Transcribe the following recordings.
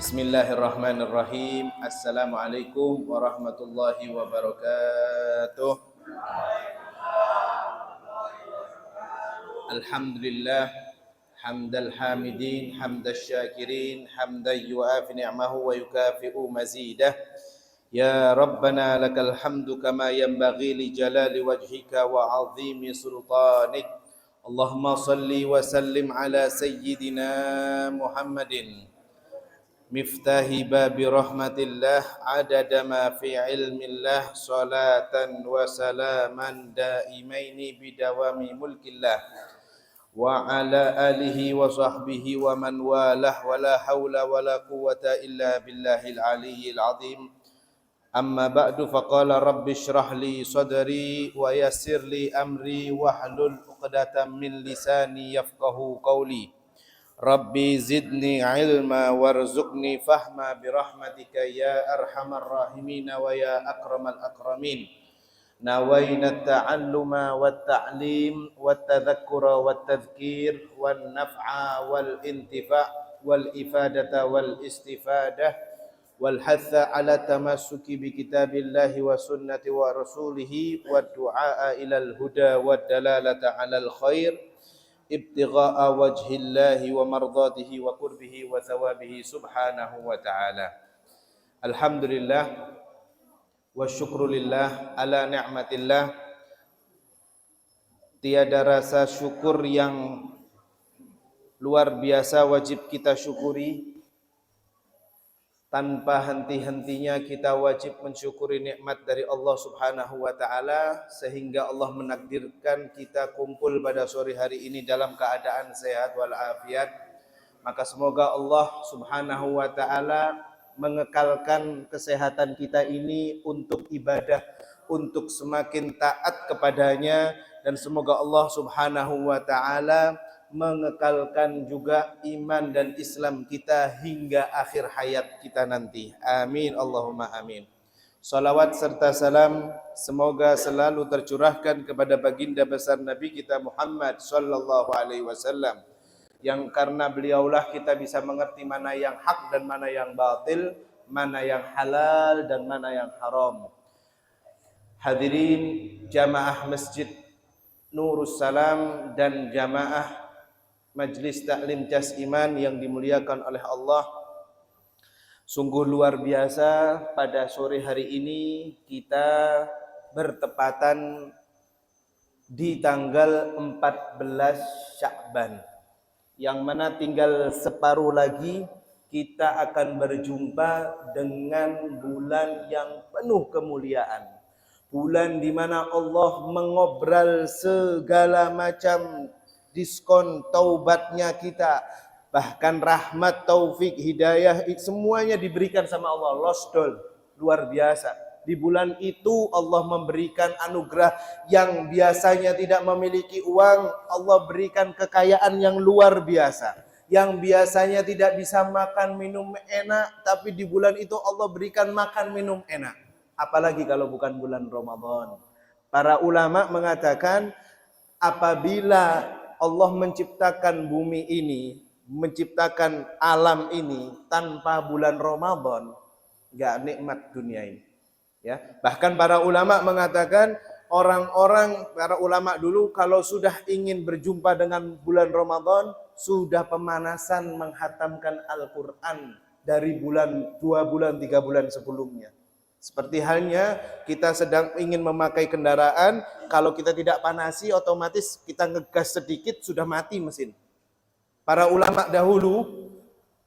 Bismillahirrahmanirrahim. Assalamualaikum warahmatullahi wabarakatuh. Alhamdulillah hamdal hamidin hamdash syakirin hamdan yu'afi ni'amahu wa yukafi'u mazidah. Ya Rabbana lakal hamdu kama yanbaghi li jalali wajhika wa 'azimi sultanik. Allahumma salli wa sallim ala sayyidina Muhammadin miftahi babi rahmatillah adada ma fi ilmillah salatan wa salaman daimaini bidawami mulkillah wa ala alihi wa sahbihi wa man walah wa la hawla wa la quwwata illa billahil aliyyil azim. Amma ba'du, faqala rabbi shrah li sadri wa yassir li amri wahlul 'uqdatam min lisani yafqahu qawli. Rabbi zidni ilma warzuqni fahma birahmatika ya arhamar rahimin wa ya akramal akramin. Nawayna ta'alluma wat ta'lim wat tadhakkura wat tadhkir wan naf'a wal intifa' wal ifadata wal istifadah wal hatha ala tamassuki bi kitabillahi wa sunnati wa rasulihi wad du'a ilal huda wad dalalata alal khair ibtigha'a wajhillahi wa mardatihi wa qurbihi wa thawabihi subhanahu wa ta'ala. Alhamdulillah wa syukrulillah ala ni'matillah. Tiada rasa syukur yang luar biasa wajib kita syukuri. Tanpa henti-hentinya kita wajib mensyukuri nikmat dari Allah Subhanahu wa taala, sehingga Allah menakdirkan kita kumpul pada sore hari ini dalam keadaan sehat walafiat. Maka semoga Allah Subhanahu wa taala mengekalkan kesehatan kita ini untuk ibadah, untuk semakin taat kepadanya, dan semoga Allah Subhanahu wa taala mengekalkan juga iman dan Islam kita hingga akhir hayat kita nanti. Amin Allahumma amin. Salawat serta salam semoga selalu tercurahkan kepada baginda besar Nabi kita Muhammad sallallahu alaihi wasallam, yang karena beliaulah kita bisa mengerti mana yang hak dan mana yang batil, mana yang halal dan mana yang haram. Hadirin jamaah Masjid Nurus Salam dan jamaah Majlis Taklim Jas Iman yang dimuliakan oleh Allah. Sungguh luar biasa, pada sore hari ini kita bertepatan di tanggal 14 Sya'ban, yang mana tinggal separuh lagi kita akan berjumpa dengan bulan yang penuh kemuliaan. Bulan di mana Allah mengobral segala macam diskon taubatnya kita, bahkan rahmat, taufik, hidayah, semuanya diberikan sama Allah. Losdol, luar biasa. Di bulan itu Allah memberikan anugerah yang biasanya tidak memiliki uang, Allah berikan kekayaan yang luar biasa. Yang biasanya tidak bisa makan minum enak, tapi di bulan itu Allah berikan makan minum enak. Apalagi kalau bukan bulan Ramadan. Para ulama mengatakan apabila Allah menciptakan bumi ini, menciptakan alam ini tanpa bulan Ramadan, enggak nikmat dunia ini. Ya, bahkan para ulama mengatakan para ulama dulu kalau sudah ingin berjumpa dengan bulan Ramadan, sudah pemanasan menghatamkan Al-Qur'an dari 2 bulan 3 bulan sebelumnya. Seperti halnya kita sedang ingin memakai kendaraan, kalau kita tidak panasi otomatis kita ngegas sedikit sudah mati mesin. Para ulama dahulu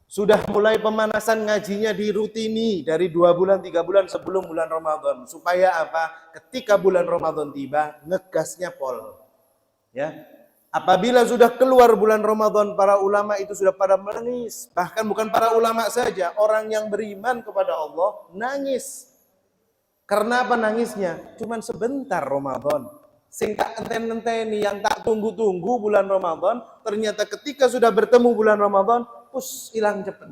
sudah mulai pemanasan ngajinya dirutini dari 2 bulan 3 bulan sebelum bulan Ramadan, supaya apa? Ketika bulan Ramadan tiba ngegasnya pol. Ya. Apabila sudah keluar bulan Ramadan, para ulama itu sudah pada menangis. Bahkan bukan para ulama saja, orang yang beriman kepada Allah nangis. Karena apa nangisnya? Cuman sebentar Ramadan. Sing tak enten-enteni, yang tak tunggu-tunggu bulan Ramadan, ternyata ketika sudah bertemu bulan Ramadan, hilang cepat.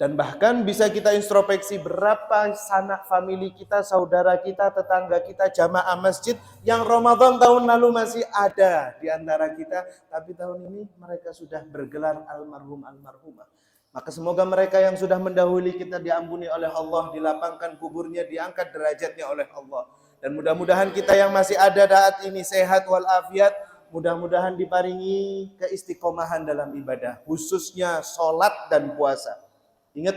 Dan bahkan bisa kita introspeksi berapa sanak famili kita, saudara kita, tetangga kita, jamaah masjid yang Ramadan tahun lalu masih ada di antara kita, tapi tahun ini mereka sudah bergelar almarhum almarhumah. Maka semoga mereka yang sudah mendahului kita diampuni oleh Allah, dilapangkan kuburnya, diangkat derajatnya oleh Allah. Dan mudah-mudahan kita yang masih ada saat ini sehat walafiat, mudah-mudahan diparingi keistiqomahan dalam ibadah, khususnya sholat dan puasa. Ingat,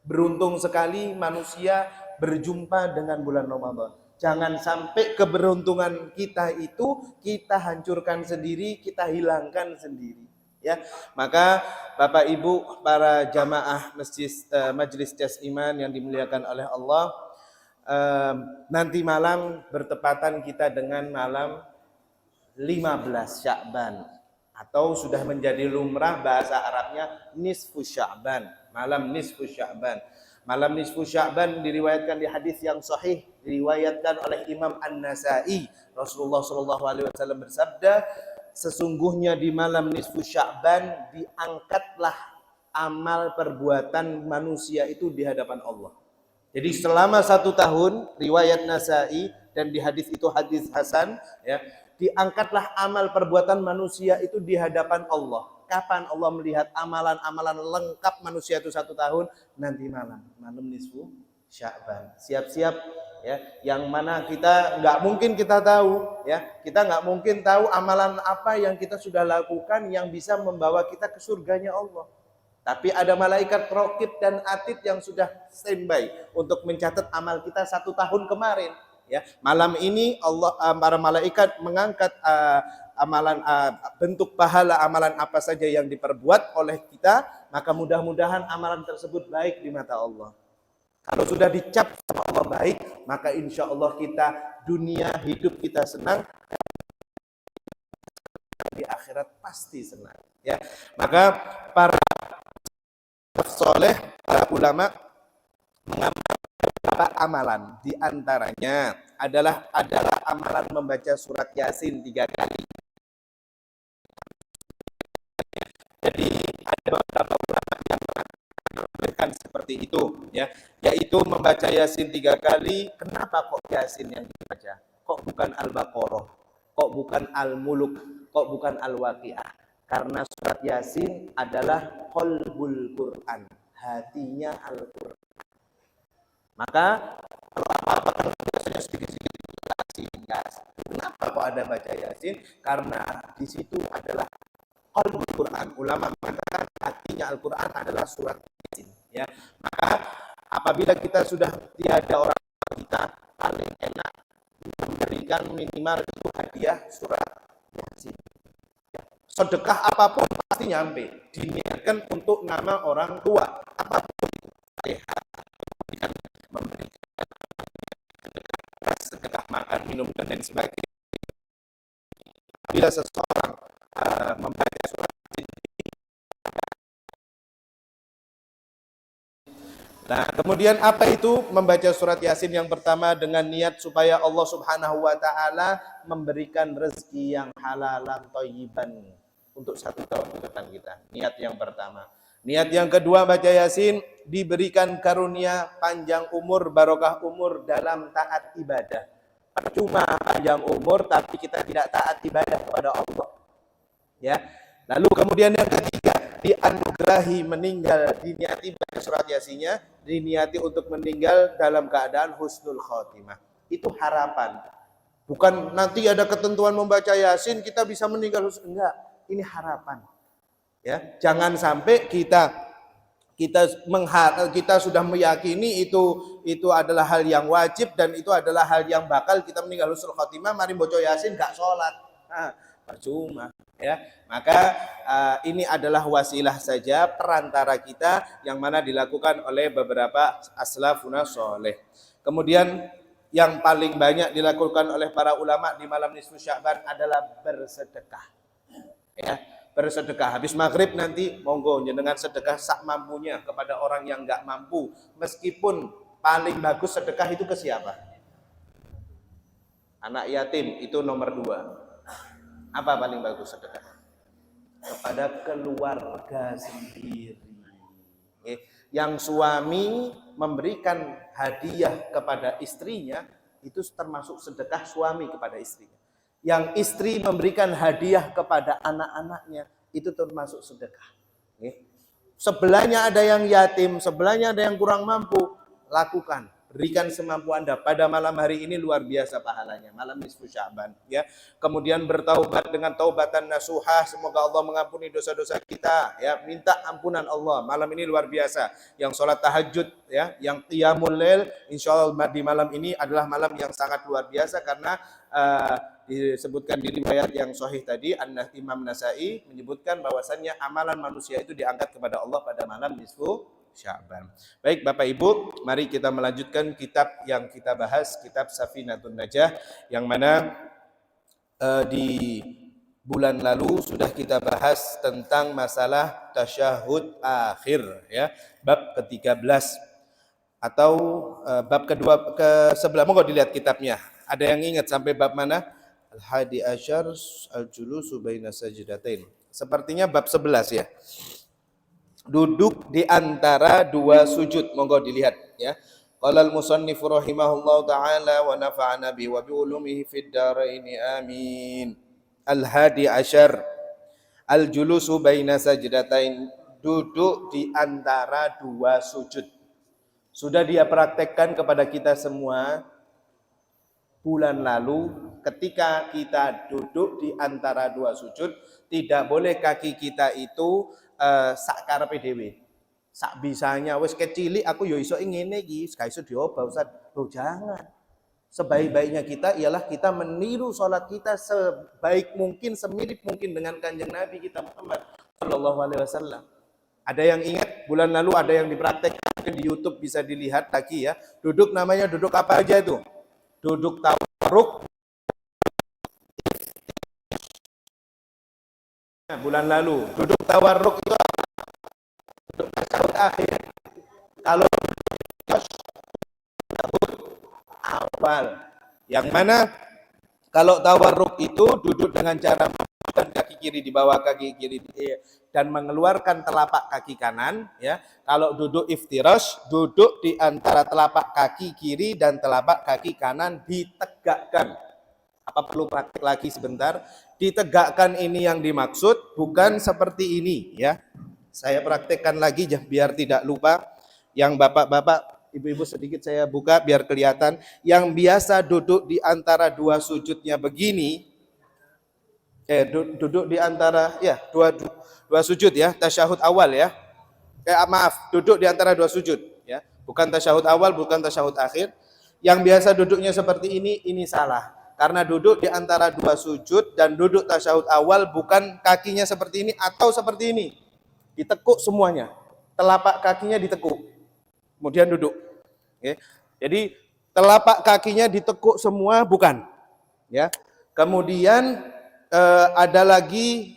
beruntung sekali manusia berjumpa dengan bulan Ramadan. Jangan sampai keberuntungan kita itu kita hancurkan sendiri, kita hilangkan sendiri. Ya, maka Bapak Ibu para jamaah Majelis Jas Iman yang dimuliakan oleh Allah, nanti malam bertepatan kita dengan malam 15 Sya'ban, atau sudah menjadi lumrah bahasa Arabnya nisfu Sya'ban, malam nisfu Sya'ban. Malam nisfu Sya'ban diriwayatkan di hadis yang sahih, diriwayatkan oleh Imam An-Nasa'i. Rasulullah SAW bersabda, sesungguhnya di malam nisfu Sya'ban diangkatlah amal perbuatan manusia itu di hadapan Allah. Jadi selama 1 tahun, riwayat Nasa'i, dan di hadis itu hadis hasan, ya, diangkatlah amal perbuatan manusia itu di hadapan Allah. Kapan Allah melihat amalan-amalan lengkap manusia itu 1 tahun? Nanti malam nisfu Sya'ban. Siap-siap, ya, yang mana kita nggak mungkin kita tahu, ya, kita nggak mungkin tahu amalan apa yang kita sudah lakukan yang bisa membawa kita ke surganya Allah. Tapi ada malaikat raqib dan atid yang sudah standby untuk mencatat amal kita 1 tahun kemarin. Ya, malam ini Allah, para malaikat mengangkat amalan, bentuk pahala amalan apa saja yang diperbuat oleh kita, maka mudah-mudahan amalan tersebut baik di mata Allah. Kalau sudah dicap sama Allah baik, maka insya Allah kita dunia hidup kita senang, di akhirat pasti senang. Ya, maka para soleh, para ulama mengamalkan beberapa amalan. Di antaranya adalah amalan membaca surat Yasin 3 kali. Jadi ada beberapa ulama yang mengatakan seperti itu, ya, yaitu membaca Yasin 3 kali. Kenapa kok Yasin yang dibaca? Kok bukan Al-Baqarah? Kok bukan Al-Muluk? Kok bukan Al-Waqiah? Karena surat Yasin adalah qalbul Quran, hatinya Al-Quran. Maka kalau apa-apa kan biasanya sedikit-sedikit Yasin. Kenapa kok ada baca Yasin? Karena di situ adalah qalbul Quran. Ulama mengatakan hatinya Al-Quran adalah surat Yasin. Ya, maka apabila kita sudah tiada orang kita, paling enak memberikan minimal itu hadiah surat Yasin. Sedekah apapun pasti nyampe, diniatkan untuk nama orang tua, apapun itu, sehat, memberikan sedekah makan, minum, dan lain sebagainya. Bila seseorang membaca surat ini, nah, kemudian apa itu membaca surat Yasin? Yang pertama dengan niat supaya Allah Subhanahu wa taala memberikan rezeki yang halalan thayyiban untuk 1 tahun ke depan kita. Niat yang pertama. Niat yang kedua baca Yasin, diberikan karunia panjang umur, barokah umur dalam taat ibadah. Percuma panjang umur tapi kita tidak taat ibadah kepada Allah. Ya. Lalu kemudian yang ketiga, dianugerahi meninggal, diniati baca surat Yasinnya, diniati untuk meninggal dalam keadaan husnul khotimah. Itu harapan. Bukan nanti ada ketentuan membaca Yasin kita bisa meninggal husnul, enggak. Ini harapan, ya. Jangan sampai kita sudah meyakini itu adalah hal yang wajib dan itu adalah hal yang bakal kita meninggal husnul khotimah, mari baca Yasin gak sholat, percuma, ya. Maka ini adalah wasilah saja, perantara kita yang mana dilakukan oleh beberapa aslafuna sholeh. Kemudian yang paling banyak dilakukan oleh para ulama di malam nisfu Sya'ban adalah bersedekah. Ya, bersedekah. Habis maghrib nanti monggo jenengan sedekah sak mampunya kepada orang yang nggak mampu. Meskipun paling bagus sedekah itu ke siapa? Anak yatim itu nomor 2. Apa paling bagus sedekah? Kepada keluarga sendiri. Yang suami memberikan hadiah kepada istrinya itu termasuk sedekah suami kepada istrinya. Yang istri memberikan hadiah kepada anak-anaknya itu termasuk sedekah. Sebelahnya ada yang yatim, sebelahnya ada yang kurang mampu, lakukan. Berikan semampu Anda. Pada malam hari ini luar biasa pahalanya. Malam nisfu Sya'ban, ya. Kemudian bertaubat dengan taubatan nasuhah, semoga Allah mengampuni dosa-dosa kita, ya. Minta ampunan Allah. Malam ini luar biasa. Yang sholat tahajud, ya, yang qiyamul lail, insyaallah di malam ini adalah malam yang sangat luar biasa karena disebutkan di riwayat yang sahih tadi, Imam Nasai menyebutkan bahwasannya amalan manusia itu diangkat kepada Allah pada malam nisfu Sya'ban. Baik Bapak Ibu, mari kita melanjutkan kitab yang kita bahas, kitab Safinatun Najah, yang mana di bulan lalu sudah kita bahas tentang masalah tasyahud akhir, ya, bab ke-13 atau bab kedua ke sebelah. Monggo dilihat kitabnya. Ada yang ingat sampai bab mana? Al-hadi asyar al-julusu baina sajdatain. Sepertinya bab 11 ya. Duduk di antara dua sujud, monggo dilihat ya. Qala al-musannif rahimahullahu taala wa nafa'ana bi wa bi ulumihi fid dharain amin. Al-hadi asyar al-julusu baina sajdatain, duduk di antara dua sujud. Sudah dia praktekkan kepada kita semua bulan lalu, ketika kita duduk di antara dua sujud, tidak boleh kaki kita itu sak karepe dhewe. Sak bisanya wis kecilik aku yo iso ngene iki, gak iso dioba Ustaz. Loh jangan. Sebaik-baiknya kita ialah kita meniru salat kita sebaik mungkin, semirip mungkin dengan Kanjeng Nabi kita Muhammad sallallahu alaihi wasallam. Ada yang ingat bulan lalu ada yang dipraktekkan di YouTube, bisa dilihat lagi ya. Duduk namanya duduk apa aja itu? Duduk tawarruk. Bulan lalu duduk tawarruk itu duduk tasyahud akhir. Kalau awal, yang mana kalau tawarruk itu duduk dengan cara menundukkan kaki kiri di bawah kaki kiri dan mengeluarkan telapak kaki kanan, ya. Kalau duduk iftirash, duduk di antara telapak kaki kiri dan telapak kaki kanan ditegakkan. Apa perlu praktik lagi sebentar? Ditegakkan ini yang dimaksud, bukan seperti ini ya. Saya praktekkan lagi biar tidak lupa. Yang bapak-bapak, ibu-ibu sedikit saya buka biar kelihatan. Yang biasa duduk di antara dua sujudnya begini, duduk di antara ya dua sujud ya, tasyahud awal ya. Maaf, duduk di antara dua sujud ya. Bukan tasyahud awal, bukan tasyahud akhir. Yang biasa duduknya seperti ini salah. Karena duduk di antara dua sujud dan duduk tasyahud awal bukan kakinya seperti ini atau seperti ini. Ditekuk semuanya. Telapak kakinya ditekuk. Kemudian duduk. Oke. Jadi telapak kakinya ditekuk semua bukan. Ya. Kemudian ada lagi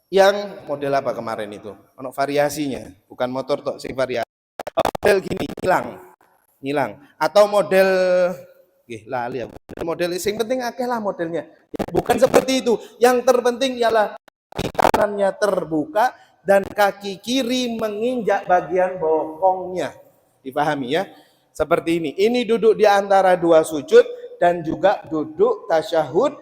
yang model apa kemarin itu? Ono variasinya, bukan motor tok sing variasi. Model gini, hilang. Atau model lali ya. Model sing penting akeh lah modelnya. Ya, bukan seperti itu. Yang terpenting ialah kaki kanannya terbuka dan kaki kiri menginjak bagian bokongnya. Dipahami ya? Seperti ini. Ini duduk di antara dua sujud dan juga duduk tasyahud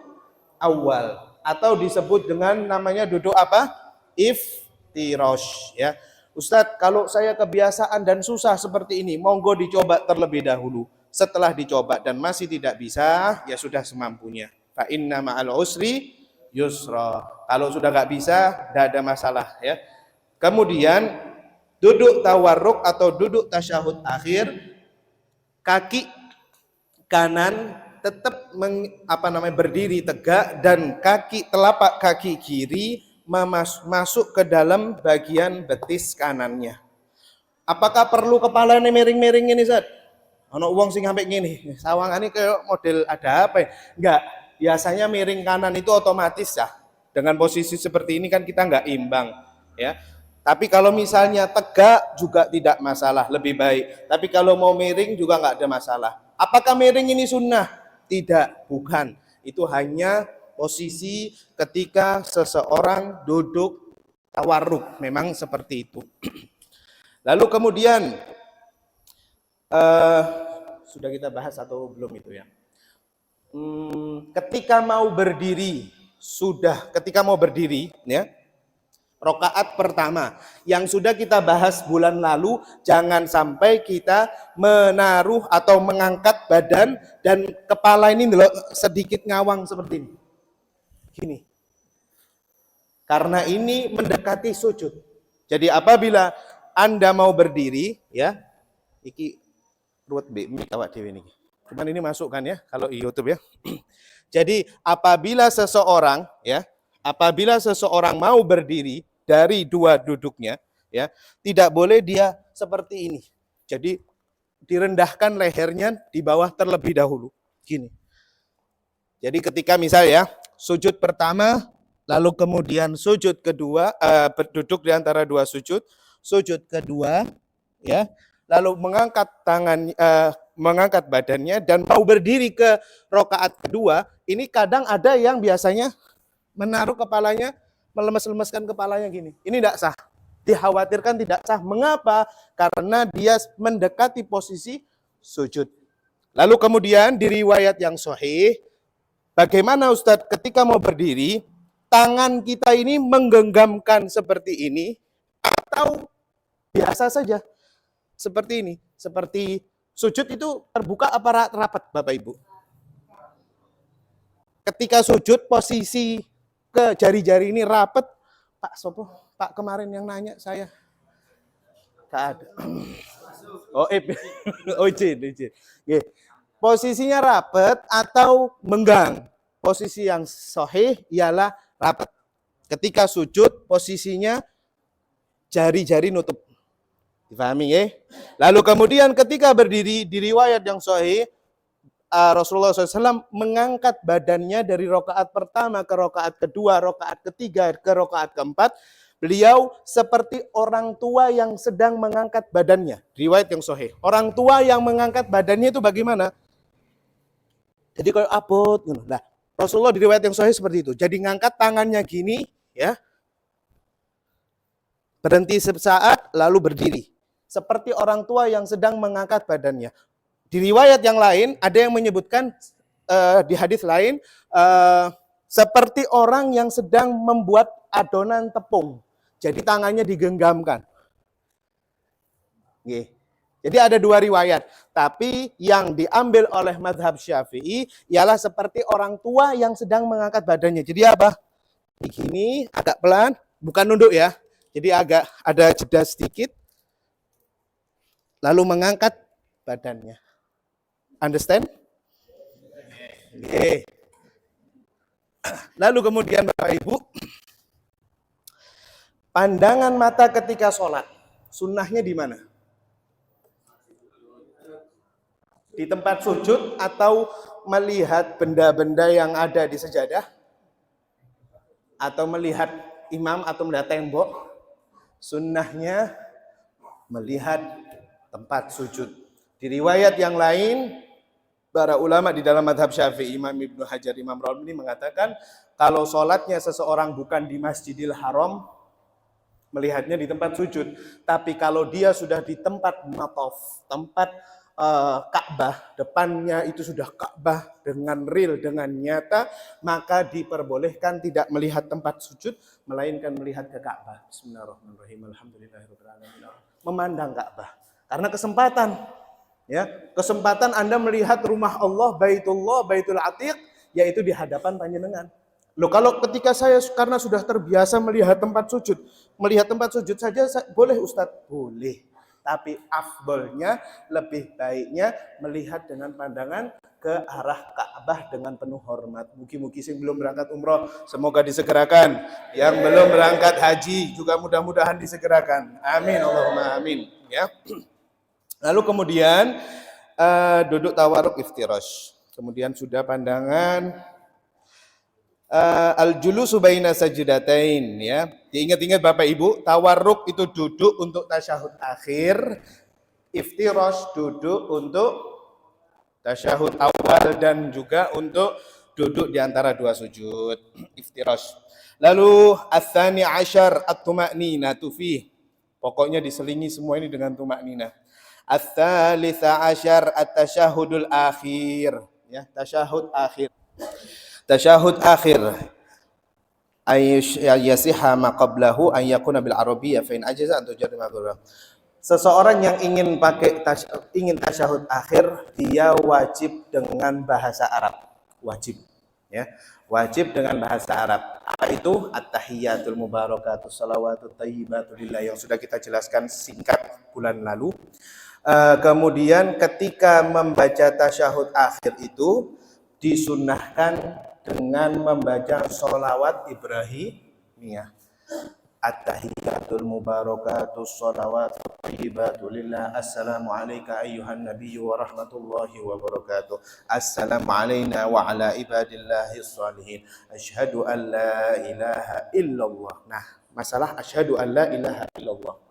awal atau disebut dengan namanya duduk apa? Iftirash ya. Ustadz, kalau saya kebiasaan dan susah seperti ini, monggo dicoba terlebih dahulu. Setelah dicoba dan masih tidak bisa, ya sudah semampunya. Fa inna ma'al usri yusra. Kalau sudah nggak bisa, tidak ada masalah ya. Kemudian duduk tawarruk atau duduk tasyahud akhir, kaki kanan tetap berdiri tegak dan telapak kaki kiri masuk ke dalam bagian betis kanannya. Apakah perlu kepalanya miring-miring ini, Ustaz? Ono wong sing sampai ngene, sawangane kayak model ada apa ya? Enggak, biasanya miring kanan itu otomatis ya. Dengan posisi seperti ini kan kita enggak imbang, ya. Tapi kalau misalnya tegak juga tidak masalah, lebih baik. Tapi kalau mau miring juga enggak ada masalah. Apakah miring ini sunnah? Tidak, bukan. Itu hanya posisi ketika seseorang duduk tawarruk, memang seperti itu. Lalu kemudian sudah kita bahas atau belum itu ya? Ketika mau berdiri ya, Rakaat pertama yang sudah kita bahas bulan lalu, jangan sampai kita menaruh atau mengangkat badan dan kepala ini sedikit ngawang seperti ini. Gini. Karena ini mendekati sujud. Jadi apabila Anda mau berdiri, ya, iki ruwet awak dhewe niki. Cuman ini masukkan ya kalau di YouTube ya. Jadi apabila seseorang mau berdiri dari dua duduknya, ya, tidak boleh dia seperti ini. Jadi direndahkan lehernya di bawah terlebih dahulu. Gini. Jadi ketika misalnya sujud pertama, lalu kemudian sujud kedua, berduduk di antara dua sujud kedua, ya, lalu mengangkat tangan, mengangkat badannya dan mau berdiri ke rakaat kedua, ini kadang ada yang biasanya menaruh kepalanya, melemes-lemeskan kepalanya gini. Ini tidak sah. Dikhawatirkan tidak sah. Mengapa? Karena dia mendekati posisi sujud. Lalu kemudian di riwayat yang sahih, bagaimana Ustadz ketika mau berdiri, tangan kita ini menggenggamkan seperti ini atau biasa saja seperti ini? Seperti sujud itu terbuka apa rapat, Bapak Ibu? Ketika sujud posisi ke jari-jari ini rapat, Pak Sopo, Pak kemarin yang nanya saya. Gak ada. Izin. Posisinya rapat atau menggang? Posisi yang sahih ialah rapat. Ketika sujud posisinya jari-jari nutup. Difahami ya? Lalu kemudian ketika berdiri di riwayat yang sahih, Rasulullah SAW mengangkat badannya dari rakaat pertama ke rakaat kedua, rakaat ketiga ke rakaat keempat. Beliau seperti orang tua yang sedang mengangkat badannya. Riwayat yang sahih. Orang tua yang mengangkat badannya itu bagaimana? Jadi kayak abot. Nah, Rasulullah di riwayat yang sahih seperti itu. Jadi ngangkat tangannya gini, ya. Berhenti sesaat lalu berdiri. Seperti orang tua yang sedang mengangkat badannya. Di riwayat yang lain ada yang menyebutkan di hadis lain seperti orang yang sedang membuat adonan tepung. Jadi tangannya digenggamkan. Jadi ada dua riwayat. Tapi yang diambil oleh mazhab Syafi'i ialah seperti orang tua yang sedang mengangkat badannya. Jadi apa? Begini, agak pelan, bukan nunduk ya. Jadi agak ada jeda sedikit. Lalu mengangkat badannya. Understand? Okay. Lalu kemudian Bapak Ibu, pandangan mata ketika sholat, sunnahnya di mana? Di tempat sujud atau melihat benda-benda yang ada di sejadah? Atau melihat imam atau melihat tembok? Sunnahnya melihat tempat sujud. Di riwayat yang lain, para ulama di dalam mazhab Syafi'i, Imam Ibnu Hajar, Imam Romli mengatakan kalau sholatnya seseorang bukan di Masjidil Haram, melihatnya di tempat sujud. Tapi kalau dia sudah di tempat mataf, tempat Ka'bah, depannya itu sudah Ka'bah dengan real, dengan nyata, maka diperbolehkan tidak melihat tempat sujud, melainkan melihat ke Ka'bah. Bismillahirrahmanirrahim. Alhamdulillahirrahmanirrahim. Memandang Ka'bah. Karena kesempatan. Ya, kesempatan Anda melihat rumah Allah, Baitullah, Baitul Atiq, yaitu di hadapan panjenengan. Loh, kalau ketika saya karena sudah terbiasa melihat tempat sujud saja boleh Ustadz? Boleh. Tapi afdolnya, lebih baiknya melihat dengan pandangan ke arah Ka'bah dengan penuh hormat. Mugi-mugi sing belum berangkat umroh, semoga disegerakan. Yang belum berangkat haji juga mudah-mudahan disegerakan. Amin, Allahumma amin. Ya. Lalu kemudian duduk tawarruk iftirash. Kemudian sudah pandangan al-julusu baina sajdatain, ya. Diingat-ingat Bapak Ibu, tawarruk itu duduk untuk tasyahud akhir, iftirash duduk untuk tasyahud awal dan juga untuk duduk di antara dua sujud, iftirash. Lalu ats-tsani asyar at-tuma'ninatu fi. Pokoknya diselingi semua ini dengan tuma'ninah. Ats-tsalitsa asyar at-tasyahudul akhir, ya, tasyahud akhir. Tasyahud akhir. yasiha ma qablahu an yakuna bil arabiyyah fa in ajaza an tujarrima qablahu. Seseorang yang ingin tasyahud akhir, dia wajib dengan bahasa Arab. Wajib, ya. Wajib dengan bahasa Arab. Apa itu? At-tahiyyatul mubarakatus shalawatut thayyibatu lillah, yang sudah kita jelaskan singkat bulan lalu. Kemudian ketika membaca tasyahud akhir itu disunnahkan dengan membaca sholawat Ibrahimiyah. At-tahiyyatul mubarakatus shalawatut thayyibatu lillah. Assalamu alayka ayyuhan nabiyyu wa rahmatullahi wa barakatuh. Assalamu alayna wa ala ibadillahis shalihin. Asyhadu an la ilaha illallah. Nah, masalah asyhadu an la ilaha illallah.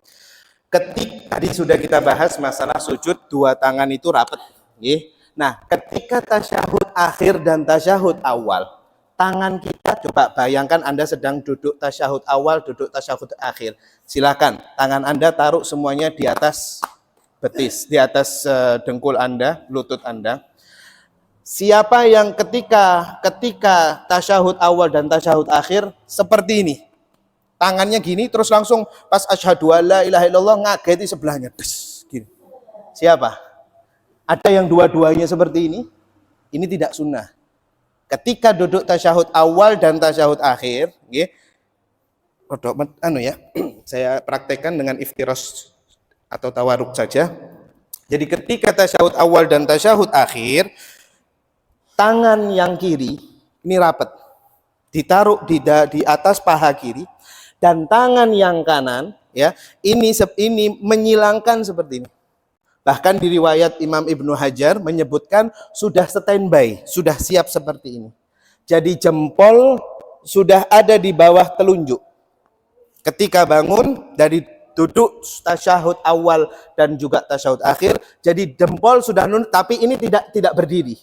Tadi sudah kita bahas masalah sujud, dua tangan itu rapat, nggih. Nah, ketika tasyahud akhir dan tasyahud awal, tangan kita, coba bayangkan Anda sedang duduk tasyahud awal, duduk tasyahud akhir. Silakan, tangan Anda taruh semuanya di atas betis, di atas dengkul Anda, lutut Anda. Siapa yang ketika tasyahud awal dan tasyahud akhir seperti ini, tangannya gini, terus langsung pas asyhadu alla ilaha illallah ngageti sebelahnya, des, gini. Siapa? Ada yang dua-duanya seperti ini? Ini tidak sunnah. Ketika duduk tasyahud awal dan tasyahud akhir, nggih. Saya praktekkan dengan iftiras atau tawaruk saja. Jadi ketika tasyahud awal dan tasyahud akhir, tangan yang kiri ini rapat, ditaruh di atas paha kiri, dan tangan yang kanan, ya, ini menyilangkan seperti ini. Bahkan di riwayat Imam Ibnu Hajar menyebutkan sudah standby, sudah siap seperti ini. Jadi jempol sudah ada di bawah telunjuk. Ketika bangun dari duduk tasyahud awal dan juga tasyahud akhir, jadi jempol sudah tapi ini tidak berdiri.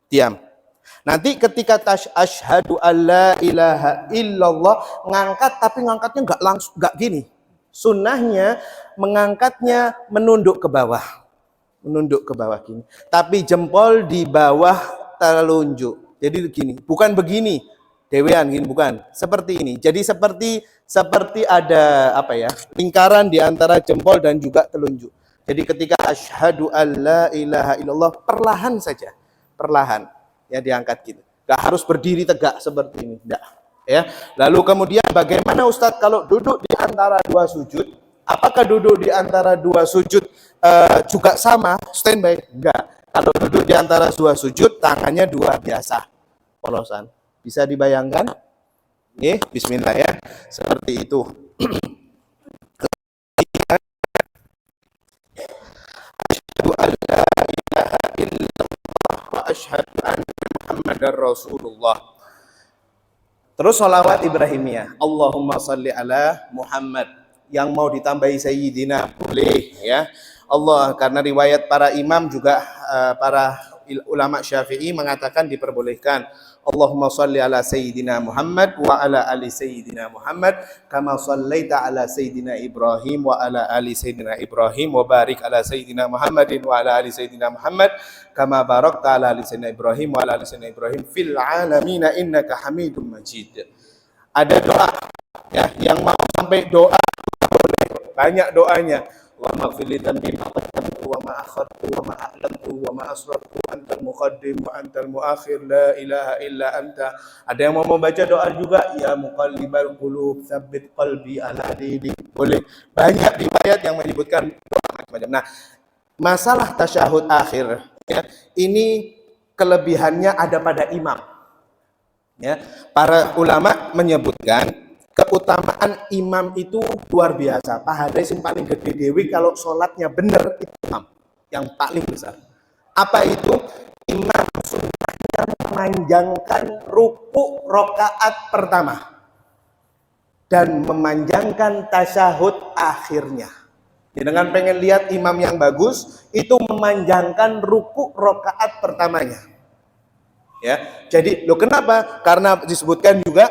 Diam. Nanti ketika asyhadu alla ilaha illallah ngangkat, tapi ngangkatnya enggak gini. Sunnahnya mengangkatnya menunduk ke bawah. Menunduk ke bawah gini. Tapi jempol di bawah telunjuk. Jadi begini, bukan begini. Dewean gini, bukan. Seperti ini. Jadi seperti ada lingkaran di antara jempol dan juga telunjuk. Jadi ketika asyhadu alla ilaha illallah, perlahan saja. Perlahan. Ya, diangkat gitu. Gak harus berdiri tegak seperti ini, enggak. Ya. Lalu kemudian bagaimana Ustadz kalau duduk di antara dua sujud? Apakah duduk di antara dua sujud juga sama standby? Enggak. Kalau duduk di antara dua sujud, tangannya dua biasa, polosan. Bisa dibayangkan? Nih, bismillah ya. Seperti itu. Asyhadu an la ilaha illallah wa asyhadu anna Muhammadar Rasulullah. Terus sholawat Ibrahimiyah. Allahumma sholli ala Muhammad. Yang mau ditambahi Sayyidina boleh, ya. Allah, karena riwayat para imam juga para ulama Syafi'i mengatakan diperbolehkan. Allahumma sholli ala Sayyidina Muhammad wa ala ali Sayyidina Muhammad kama shallaita ala Sayyidina Ibrahim wa ala ali Sayyidina Ibrahim wa barik ala Sayyidina Muhammadin wa ala ali Sayyidina Muhammad kama barakta ala ali Sayyidina Ibrahim wa ala ali Sayyidina Ibrahim fil alamina innaka Hamidum Majid. Ada doa, ya, yang mau sampai doa boleh, banyak doanya. Wa maghfirli dhanbi ma qaddamtu wa ma akhartu wa ma a'lamtu wa ma asrartu antal muqaddim wa antal muakhir la ilaha illa anta. Ada yang mau membaca doa juga, ya muqallibal qulub tsabbit qalbi ala dinik. Boleh. Banyak riwayat yang menyebutkan doa macam-macam. Nah, masalah tasyahud akhir, ya, ini kelebihannya ada pada imam. Ya, para ulama menyebutkan keutamaan imam itu luar biasa. Pahalanya yang paling gede dewi kalau sholatnya benar itu imam yang paling besar. Apa itu? Imam sunnahnya memanjangkan ruku rokaat pertama dan memanjangkan tasyahud akhirnya. Ya, dengan pengen lihat imam yang bagus, itu memanjangkan ruku rokaat pertamanya. Ya, jadi kenapa? Karena disebutkan juga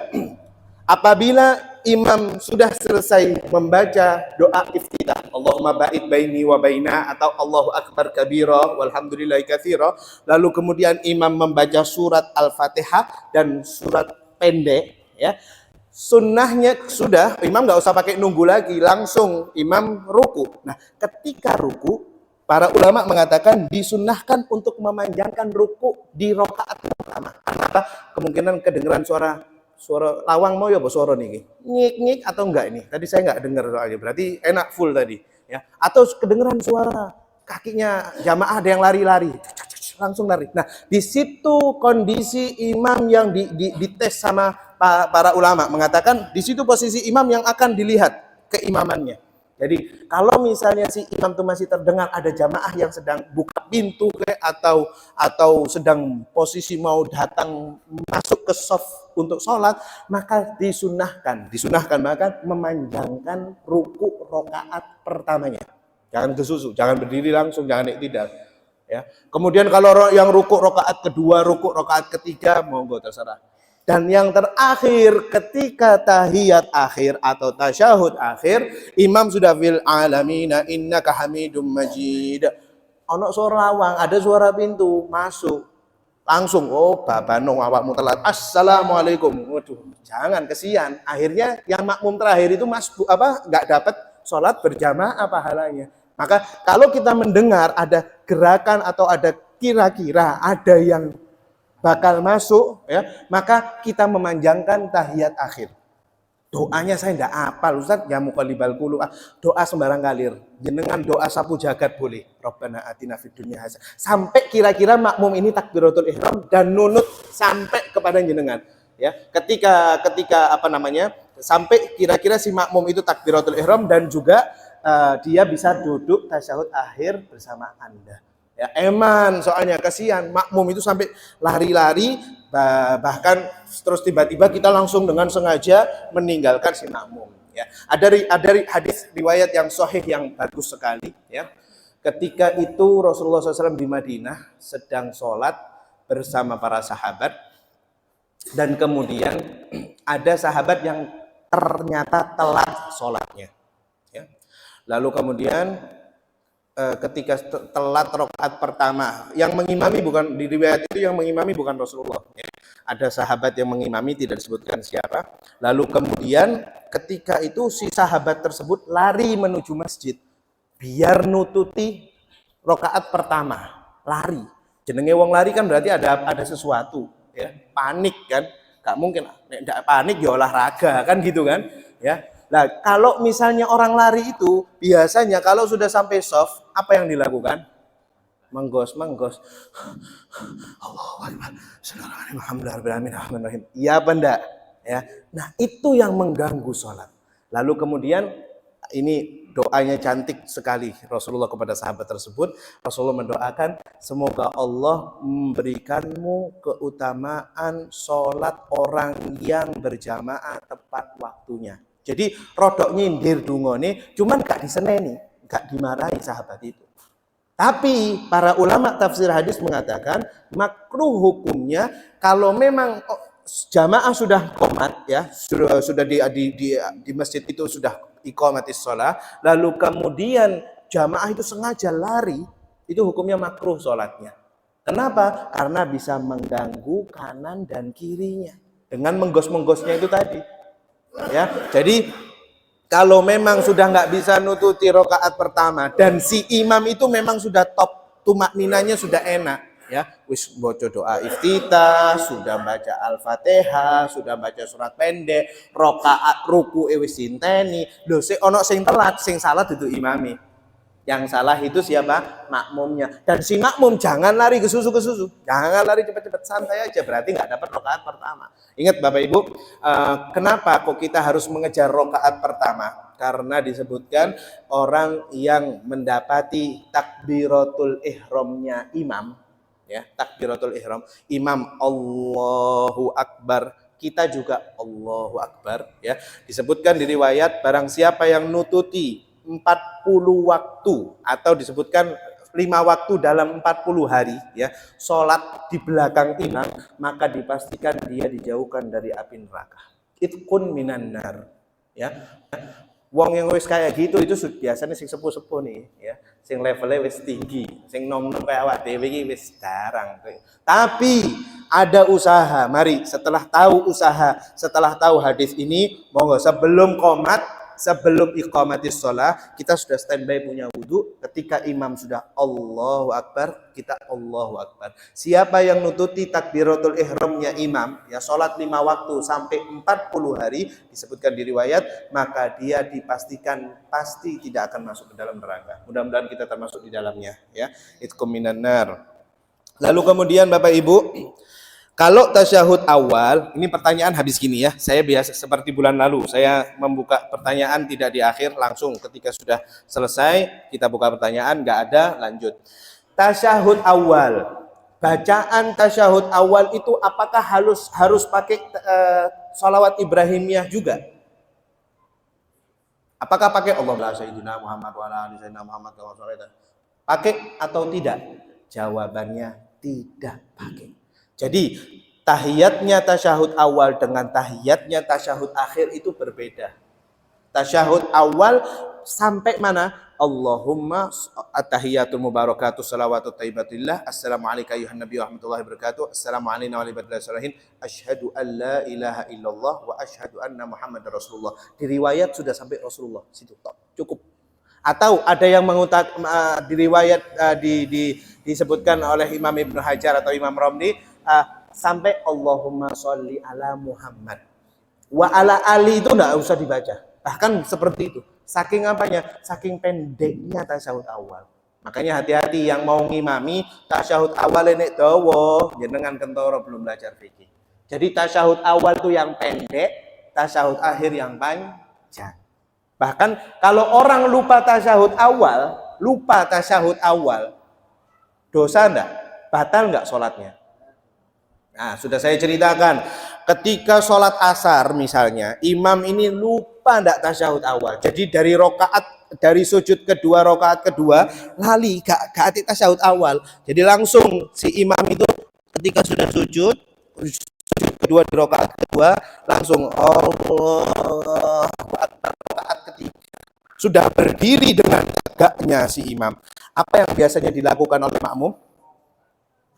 apabila imam sudah selesai membaca doa iftitah, Allahumma ba'id baini wa baina, atau Allahu akbar kabira walhamdulillahi katsira, lalu kemudian imam membaca surat Al-Fatihah dan surat pendek, ya. Sunnahnya sudah, imam nggak usah pakai nunggu lagi, langsung imam ruku. Nah, ketika ruku, para ulama mengatakan disunnahkan untuk memanjangkan ruku di rakaat pertama. Kenapa? Kemungkinan kedengeran suara lawang mau ya suara nih, ngik atau enggak ini? Tadi saya nggak dengar soalnya, berarti enak full tadi, ya. Atau kedengeran suara kakinya jamaah ada yang lari-lari, langsung lari. Nah, di situ kondisi imam yang dites sama para ulama mengatakan di situ posisi imam yang akan dilihat keimamannya. Jadi kalau misalnya si imam itu masih terdengar ada jamaah yang sedang buka pintu atau sedang posisi mau datang masuk ke shaf untuk sholat, maka disunahkan bahkan memanjangkan ruku rakaat pertamanya. Jangan kesusu, jangan berdiri langsung, jangan iktidal. Ya. Kemudian kalau yang ruku rakaat kedua, ruku rakaat ketiga, monggo terserah. Dan yang terakhir ketika tahiyat akhir atau tasyahud akhir, imam sudah fil alamina innaka hamidum majid. Ono suara lawang, ada suara pintu masuk. Langsung, oh babanong awakmu telat. Assalamualaikum. Waduh, jangan kesian. Akhirnya yang makmum terakhir itu enggak dapat sholat berjamaah pahalanya. Maka kalau kita mendengar ada gerakan atau ada kira-kira ada yang bakal masuk, ya, maka kita memanjangkan tahiyat akhir. Doanya saya tidak apal, Ustaz, ya muqallibal qulub. Doa sembarang kalir. Jenengan doa sapu jagat boleh. Rabbana atina fid dunya hasanah. Sampai kira-kira makmum ini takbiratul ihram dan nunut sampai kepada jenengan. Ya, ketika sampai kira-kira si makmum itu takbiratul ihram dan juga dia bisa duduk tasyahud akhir bersama Anda. Ya, eman soalnya kasihan makmum itu sampai lari-lari bahkan terus tiba-tiba kita langsung dengan sengaja meninggalkan si makmum. Ya, ada hadis riwayat yang sahih yang bagus sekali. Ya, ketika itu Rasulullah SAW di Madinah sedang sholat bersama para sahabat dan kemudian ada sahabat yang ternyata telat sholatnya. Ya, lalu kemudian ketika telat rakaat pertama, yang mengimami bukan di riwayat itu yang mengimami bukan Rasulullah. Ya. Ada sahabat yang mengimami, tidak disebutkan siapa. Lalu kemudian ketika itu si sahabat tersebut lari menuju masjid biar nututi rakaat pertama, lari. Jenenge wong lari kan berarti ada sesuatu, ya. Panik kan? Gak mungkin enggak panik ya olahraga kan gitu kan, ya. Nah, kalau misalnya orang lari itu biasanya kalau sudah sampai shaf, apa yang dilakukan? Menggos. Allahu Akbar. Alhamdulillah. Iya apa enggak? Ya. Nah, itu yang mengganggu sholat. Lalu kemudian ini doanya cantik sekali Rasulullah kepada sahabat tersebut. Rasulullah mendoakan semoga Allah memberikanmu keutamaan sholat orang yang berjamaah tepat waktunya. Jadi rodok nyindir dungone, cuman gak diseneni, gak dimarahi sahabat itu. Tapi para ulama tafsir hadis mengatakan makruh hukumnya kalau memang jamaah sudah qomat, ya, sudah di masjid itu sudah iqamatis shalah, lalu kemudian jamaah itu sengaja lari, itu hukumnya makruh sholatnya. Kenapa? Karena bisa mengganggu kanan dan kirinya dengan menggos-menggosnya itu tadi. Ya, jadi kalau memang sudah nggak bisa nututi rakaat pertama dan si imam itu memang sudah top, tumakninanya sudah enak, ya, wis baca doa iftitah, sudah baca al-fatihah, sudah baca surat pendek, rakaat ruku wis inteni, lho sing ono sing telat, sing salah itu imami. Yang salah itu siapa? Makmumnya. Dan si makmum jangan lari ke susu. Jangan lari cepat-cepat, santai aja. Berarti nggak dapat rakaat pertama. Ingat Bapak Ibu, kenapa kok kita harus mengejar rakaat pertama? Karena disebutkan orang yang mendapati takbiratul ihramnya imam, ya, takbiratul ihram, imam Allahu Akbar, kita juga Allahu Akbar, ya. Disebutkan di riwayat barang siapa yang nututi 40 waktu atau disebutkan 5 waktu dalam 40 hari, ya, sholat di belakang imam, maka dipastikan dia dijauhkan dari api neraka. Itqun minan nar, ya. Wong yang wis kayak gitu itu biasanya sing sepuh-sepuh nih, ya, sing levelnya wis tinggi, sing nom-nom kayak awak dhewe iki wis jarang. Tapi ada usaha. Mari setelah tahu hadis ini, monggo sebelum qomat, sebelum iqamatis shalah, kita sudah standby punya wudu. Ketika imam sudah Allahu Akbar, kita Allahu Akbar. Siapa yang nututi takbiratul ihramnya imam, ya salat 5 waktu sampai 40 hari, disebutkan di riwayat, maka dia dipastikan pasti tidak akan masuk ke dalam neraka. Mudah-mudahan kita termasuk di dalamnya, ya. Itqum minan nar. Lalu kemudian Bapak Ibu, kalau tasyahud awal, ini pertanyaan habis gini ya. Saya biasa seperti bulan lalu, saya membuka pertanyaan tidak di akhir, langsung ketika sudah selesai kita buka pertanyaan, nggak ada, lanjut. Tasyahud awal, bacaan tasyahud awal itu apakah harus pakai sholawat Ibrahimiyah juga? Apakah pakai Allahumma sayyidina Muhammad wa ala ali sayyidina Muhammad wa sallallahu pakai atau tidak? Jawabannya tidak pakai. Jadi tahiyatnya tasyahud awal dengan tahiyatnya tasyahud akhir itu berbeda. Tasyahud awal sampai mana? Allahumma at-tahiyatul mubarakatuh salawatut thayyibatillah. Assalamualaikum ayuhan nabi wa rahmatullahi wabarakatuh. Assalamualaikum warahmatullahi wabarakatuh. Asyhadu an la ilaha illallah wa asyhadu anna Muhammadar Rasulullah. Di riwayat sudah sampai Rasulullah. Situ cukup. Atau ada yang di riwayat disebutkan oleh Imam Ibnu Hajar atau Imam Romli sampai Allahumma sholli ala Muhammad wa ala ali, itu enggak usah dibaca. Bahkan seperti itu. Saking apanya? Saking pendeknya tasyahud awal. Makanya hati-hati yang mau ngimami tasyahud awal nek dawa, jenengan kentoro belum belajar fikih. Jadi tasyahud awal itu yang pendek, tasyahud akhir yang panjang. Bahkan kalau orang lupa tasyahud awal, dosa enggak? Batal enggak sholatnya? Nah, sudah saya ceritakan, ketika sholat asar misalnya, imam ini lupa enggak tasyahud awal. Jadi dari sujud kedua, rokaat kedua, lali gak tasyahud awal. Jadi langsung si imam itu ketika sudah sujud kedua di rokaat kedua, langsung Allah rokaat ketiga. Sudah berdiri dengan tegaknya si imam. Apa yang biasanya dilakukan oleh makmum?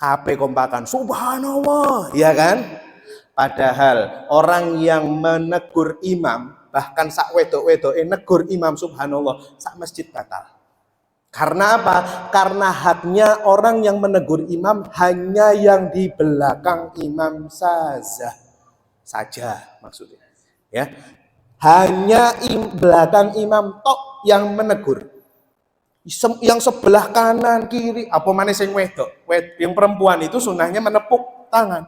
Kabeh kompakan, subhanallah, ya kan? Padahal orang yang menegur imam, bahkan sak wedok-wedoke negur imam subhanallah, sak masjid batal. Karena apa? Karena haknya orang yang menegur imam hanya yang di belakang imam saja maksudnya. Ya. Hanya belakang imam tok yang menegur. Yang sebelah kanan kiri apa mana sing wedok, yang perempuan itu sunahnya menepuk tangan,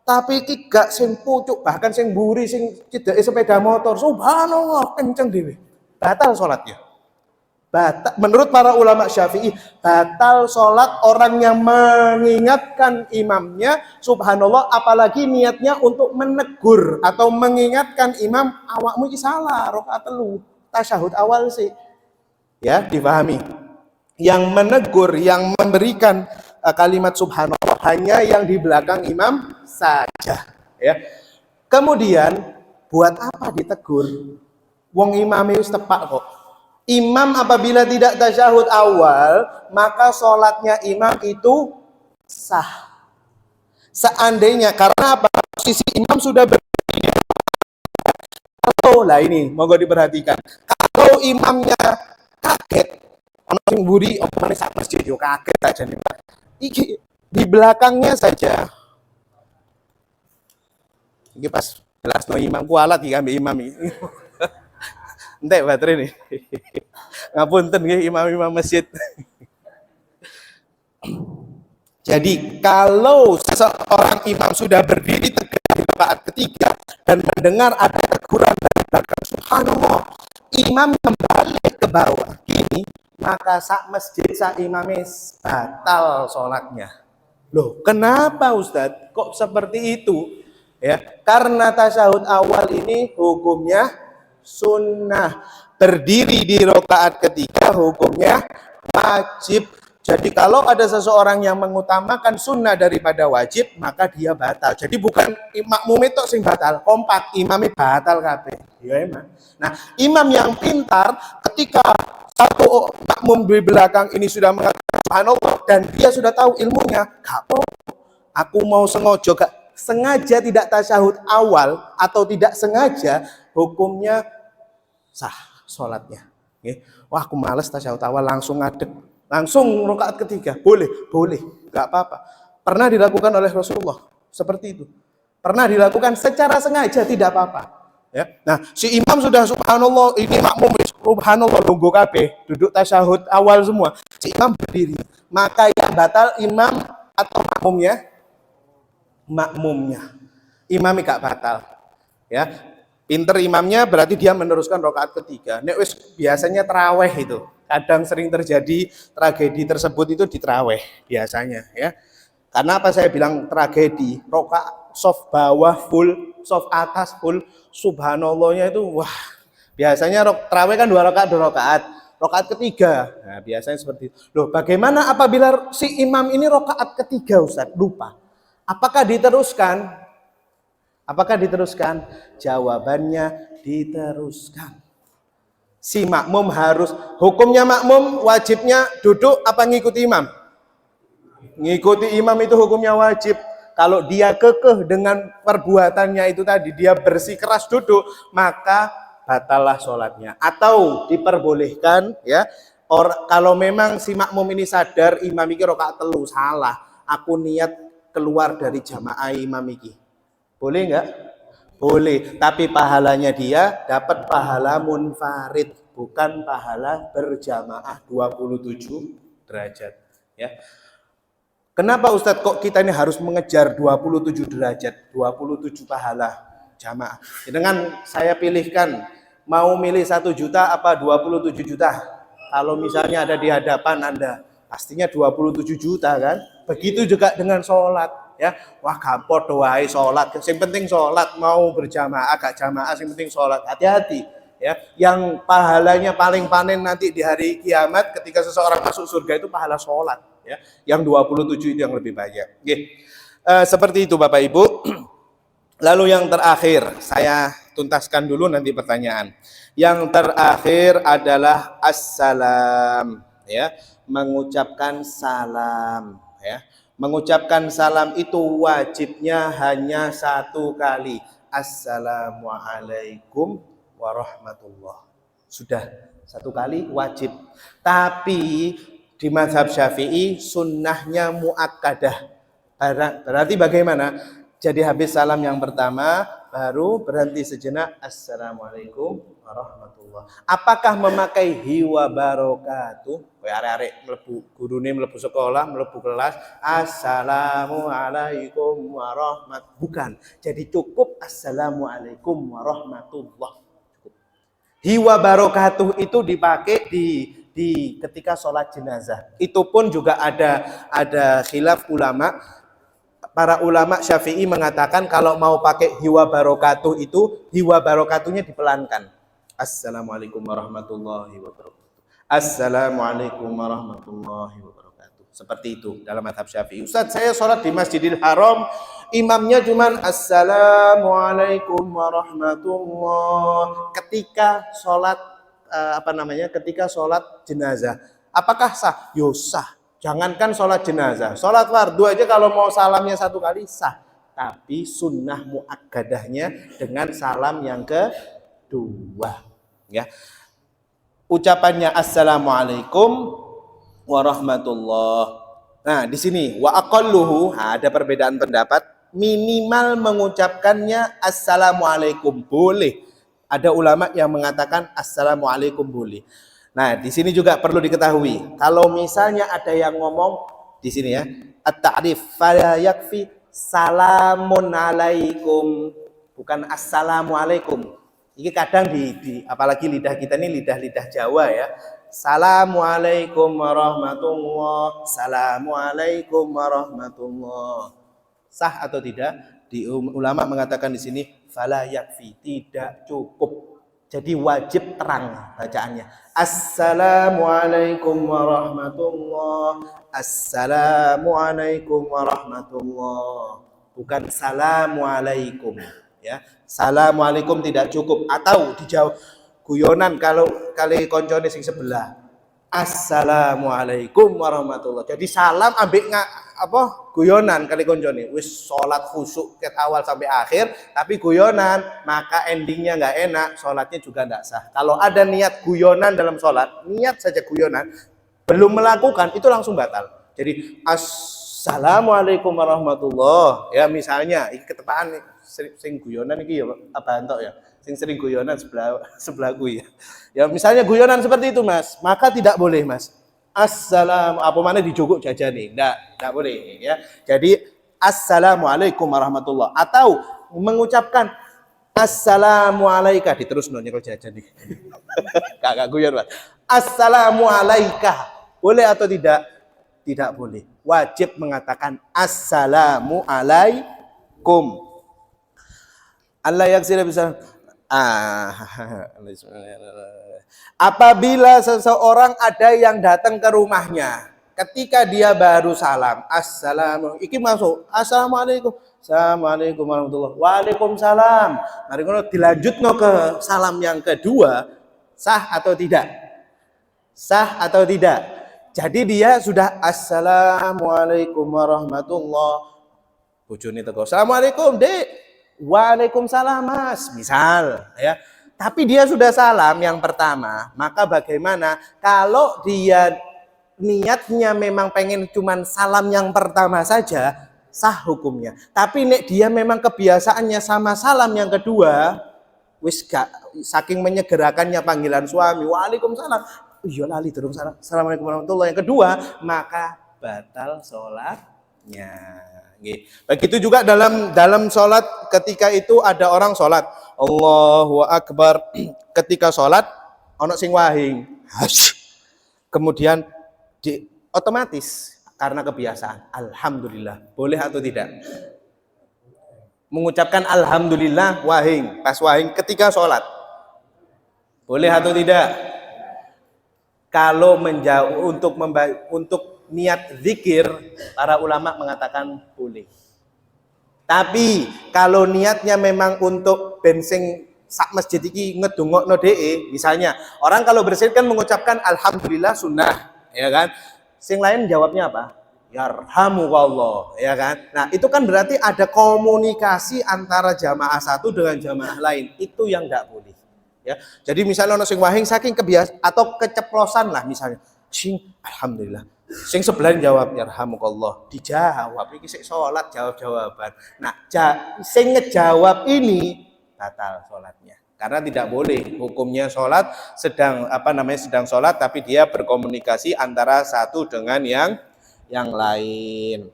tapi gak sing pucuk, bahkan sing mburi sing cedeke sepeda motor, subhanallah kenceng dhewe, batal salatnya. Batal menurut para ulama Syafi'i, batal salat orang yang mengingatkan imamnya subhanallah, apalagi niatnya untuk menegur atau mengingatkan imam, awakmu iki salah rakaat 3 tasyahud awal sih. Ya, dipahami. Yang menegur, yang memberikan kalimat subhanallah hanya yang di belakang imam saja. Ya. Kemudian, buat apa ditegur? Wong imam itu tepak kok. Imam apabila tidak tasyahud awal, maka sholatnya imam itu sah. Seandainya, karena apa? Posisi imam sudah berdiri. Lah ini, monggo diperhatikan. Kalau imamnya kaget, ono sing mburi opone sak masjid yo kaget aja nih Pak. Iki di belakangnya saja. Iki pas jelasno imam kualat iki ambek imam iki. Entek baterai nih. Ngapunten nggih imam-imam masjid. Jadi kalau seorang imam sudah berdiri tegak di rakaat ketiga dan mendengar ada teguran dari belakang subhanallah, imam kembali ke bawah gini, maka sak masjid sak imamis batal sholatnya. Loh, kenapa Ustadz? Kok seperti itu? Ya, karena tasyahud awal ini hukumnya sunnah. Berdiri di rakaat ketiga hukumnya wajib. Jadi kalau ada seseorang yang mengutamakan sunnah daripada wajib, maka dia batal. Jadi bukan makmum itu sing batal, kompak imamnya batal kabeh. Ya emang. Nah, imam yang pintar ketika satu makmum di belakang ini sudah mengatakan subhanallah dan dia sudah tahu ilmunya, gak apa-apa. Aku mau sengaja tidak tasyahud awal atau tidak sengaja, hukumnya sah sholatnya. Wah, aku males tasyahud awal, langsung ngadeg, langsung rakaat ketiga, boleh, nggak apa-apa. Pernah dilakukan oleh Rasulullah seperti itu. Pernah dilakukan secara sengaja, tidak apa-apa. Ya. Nah, si imam sudah subhanallah, ini makmum subhanallah nunggu kabeh, duduk tasyahud awal semua. Si imam berdiri. Maka yang batal imam atau makmumnya? Makmumnya. Imamnya gak batal. Ya. Pinter imamnya berarti dia meneruskan rakaat ketiga. Nek wis biasanya terawih itu. Kadang sering terjadi tragedi tersebut itu di terawih biasanya, ya. Karena apa saya bilang tragedi? Rakaat soft bawah full, soft atas full, subhanallahnya itu wah. Biasanya terawih kan 2 rakaat, 2 rakaat. Rakaat ketiga. Nah, biasanya seperti itu. Loh, bagaimana apabila si imam ini rakaat ketiga, Ustaz? Lupa. Apakah diteruskan? Apakah diteruskan? Jawabannya diteruskan. Si makmum harus, hukumnya makmum wajibnya duduk apa ngikuti imam? Ngikuti imam itu hukumnya wajib. Kalau dia kekeh dengan perbuatannya itu tadi, dia bersikeras duduk, maka batallah sholatnya. Atau diperbolehkan, ya, kalau memang si makmum ini sadar imam iki rakaat telu salah, aku niat keluar dari jamaah imam iki. Boleh enggak? Boleh, tapi pahalanya dia dapat pahala munfarid, bukan pahala berjamaah 27 derajat, ya. Kenapa Ustadz kok kita ini harus mengejar 27 derajat, 27 pahala jamaah? Dengan saya pilihkan, mau milih 1 juta apa 27 juta? Kalau misalnya ada di hadapan Anda, pastinya 27 juta kan? Begitu juga dengan sholat, ya. Wah, gampang doai sholat, yang penting sholat, mau berjamaah, agak jamaah, yang penting sholat. Hati-hati, ya. Yang pahalanya paling panen nanti di hari kiamat ketika seseorang masuk surga itu pahala sholat. Ya, yang 27 itu yang lebih banyak. Seperti itu Bapak Ibu. Lalu yang terakhir, saya tuntaskan dulu nanti pertanyaan. Yang terakhir adalah assalam, ya, mengucapkan salam, ya. Mengucapkan salam itu wajibnya hanya 1 kali. Assalamualaikum warahmatullah. Sudah 1 kali wajib. Tapi di mazhab Syafi'i sunnahnya muakkadah. Berarti bagaimana? Jadi habis salam yang pertama baru berhenti sejenak, assalamualaikum warahmatullah. Apakah memakai hiwa barokatuh? Arek-arek mlebu gurune mlebu sekolah, mlebu kelas, assalamualaikum warahmatullah. Bukan. Jadi cukup assalamualaikum warahmatullah. Cukup. Hiwa barokatuh itu dipakai di ketika sholat jenazah. Itu pun juga ada khilaf ulama. Para ulama Syafi'i mengatakan kalau mau pakai hiwa barokatuh itu, hiwa barokatuhnya dipelankan. Assalamualaikum warahmatullahi wabarakatuh. Assalamualaikum warahmatullahi wabarakatuh. Seperti itu dalam mazhab Syafi'i. Ustaz, saya sholat di Masjidil Haram, imamnya cuman assalamualaikum warahmatullah. Ketika sholat ketika sholat jenazah, apakah sah? Yo sah. Jangankan sholat jenazah, sholat fardu aja kalau mau salamnya 1 kali sah. Tapi sunnah muakkadahnya dengan salam yang kedua, ya. Ucapannya assalamualaikum warahmatullah. Nah, di sini wa aqalluhu, ada perbedaan pendapat, minimal mengucapkannya assalamualaikum boleh. Ada ulama yang mengatakan assalamualaikum boleh. Nah, di sini juga perlu diketahui, kalau misalnya ada yang ngomong di sini ya, at-ta'rif fala yakfi salamun alaikum, bukan assalamualaikum. Ini kadang apalagi lidah kita ini lidah Jawa ya. Assalamualaikum warahmatullah. Assalamualaikum warahmatullah. Sah atau tidak? Ulama mengatakan di sini fala yakfi, tidak cukup. Jadi wajib terang bacaannya. Assalamualaikum warahmatullah. Assalamualaikum warahmatullah. Bukan salamualaikum, ya. Salamualaikum tidak cukup, atau dijawab guyonan kalau kali koncone sing sebelah. Assalamualaikum warahmatullah. Jadi salam ambek guyonan kali koncone. Wis salat khusyuk ket awal sampai akhir, tapi guyonan, maka endingnya nggak enak, salatnya juga nggak sah. Kalau ada niat guyonan dalam salat, niat saja guyonan, belum melakukan itu langsung batal. Jadi Assalamualaikum warahmatullah. Ya misalnya, ini ketepaan nih, sing guyonan iki ya apa entok ya. Sing sering guyonan sebelahku ya. Ya misalnya guyonan seperti itu Mas, maka tidak boleh Mas. Apa mana dijogok jajane? Enggak boleh ya. Jadi Assalamualaikum warahmatullah atau mengucapkan Assalamualaikum diterus nyekel jajan nih. Kakak guyon Mas. Assalamualaikum. Boleh atau tidak? Tidak boleh. Wajib mengatakan Assalamualaikum. Allah yaksir bisa. Apabila seseorang ada yang datang ke rumahnya, ketika dia baru salam, assalamualaikum, iki masuk, assalamualaikum, assalamualaikum warahmatullahi, waalaikumsalam. Mari ngono dilanjutno ke salam yang kedua, sah atau tidak? Sah atau tidak? Jadi dia sudah assalamualaikum warahmatullahi. Bojone teko, assalamualaikum, Dek. Waalaikumsalam Mas, misal ya. Tapi dia sudah salam yang pertama, maka bagaimana kalau dia niatnya memang pengen cuman salam yang pertama saja, sah hukumnya. Tapi nek dia memang kebiasaannya sama salam yang kedua, wis gak saking menyegerakannya panggilan suami, waalaikumsalam, iya lali durung salam, assalamualaikum warahmatullahi, yang kedua, maka batal sholatnya. Begitu juga dalam sholat, ketika itu ada orang sholat Allahu Akbar, ketika sholat ono sing wahing, kemudian otomatis karena kebiasaan alhamdulillah, boleh atau tidak mengucapkan alhamdulillah wahing, pas wahing ketika sholat, boleh atau tidak? Kalau menjauh untuk niat zikir, para ulama mengatakan boleh. Tapi kalau niatnya memang untuk bensin sak masjid iki ngedongokno dhek, misalnya orang kalau bersin kan mengucapkan alhamdulillah sunnah, ya kan? Sing lain jawabnya apa? Yarhamukallah, ya kan? Nah, itu kan berarti ada komunikasi antara jamaah satu dengan jamaah lain. Itu yang enggak boleh. Ya. Jadi misalnya ono sing wahing saking kebiasaan atau keceplosan lah misalnya. Sing alhamdulillah. Sing sebelah jawab yarhamukallah, dijawab iki sik salat jawab-jawaban. Nah, sing ngejawab ini batal salatnya. Karena tidak boleh hukumnya salat sedang salat tapi dia berkomunikasi antara satu dengan yang lain.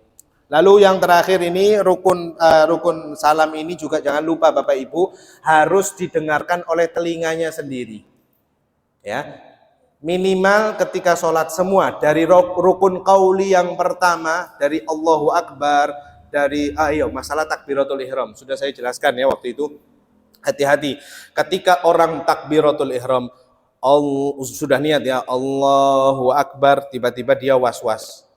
Lalu yang terakhir ini rukun salam ini juga jangan lupa Bapak Ibu harus didengarkan oleh telinganya sendiri. Ya. Minimal ketika sholat semua dari rukun qauli yang pertama dari Allahu Akbar, dari masalah takbiratul ihram sudah saya jelaskan ya waktu itu. Hati-hati ketika orang takbiratul ihram sudah niat ya Allahu Akbar, tiba-tiba dia was-was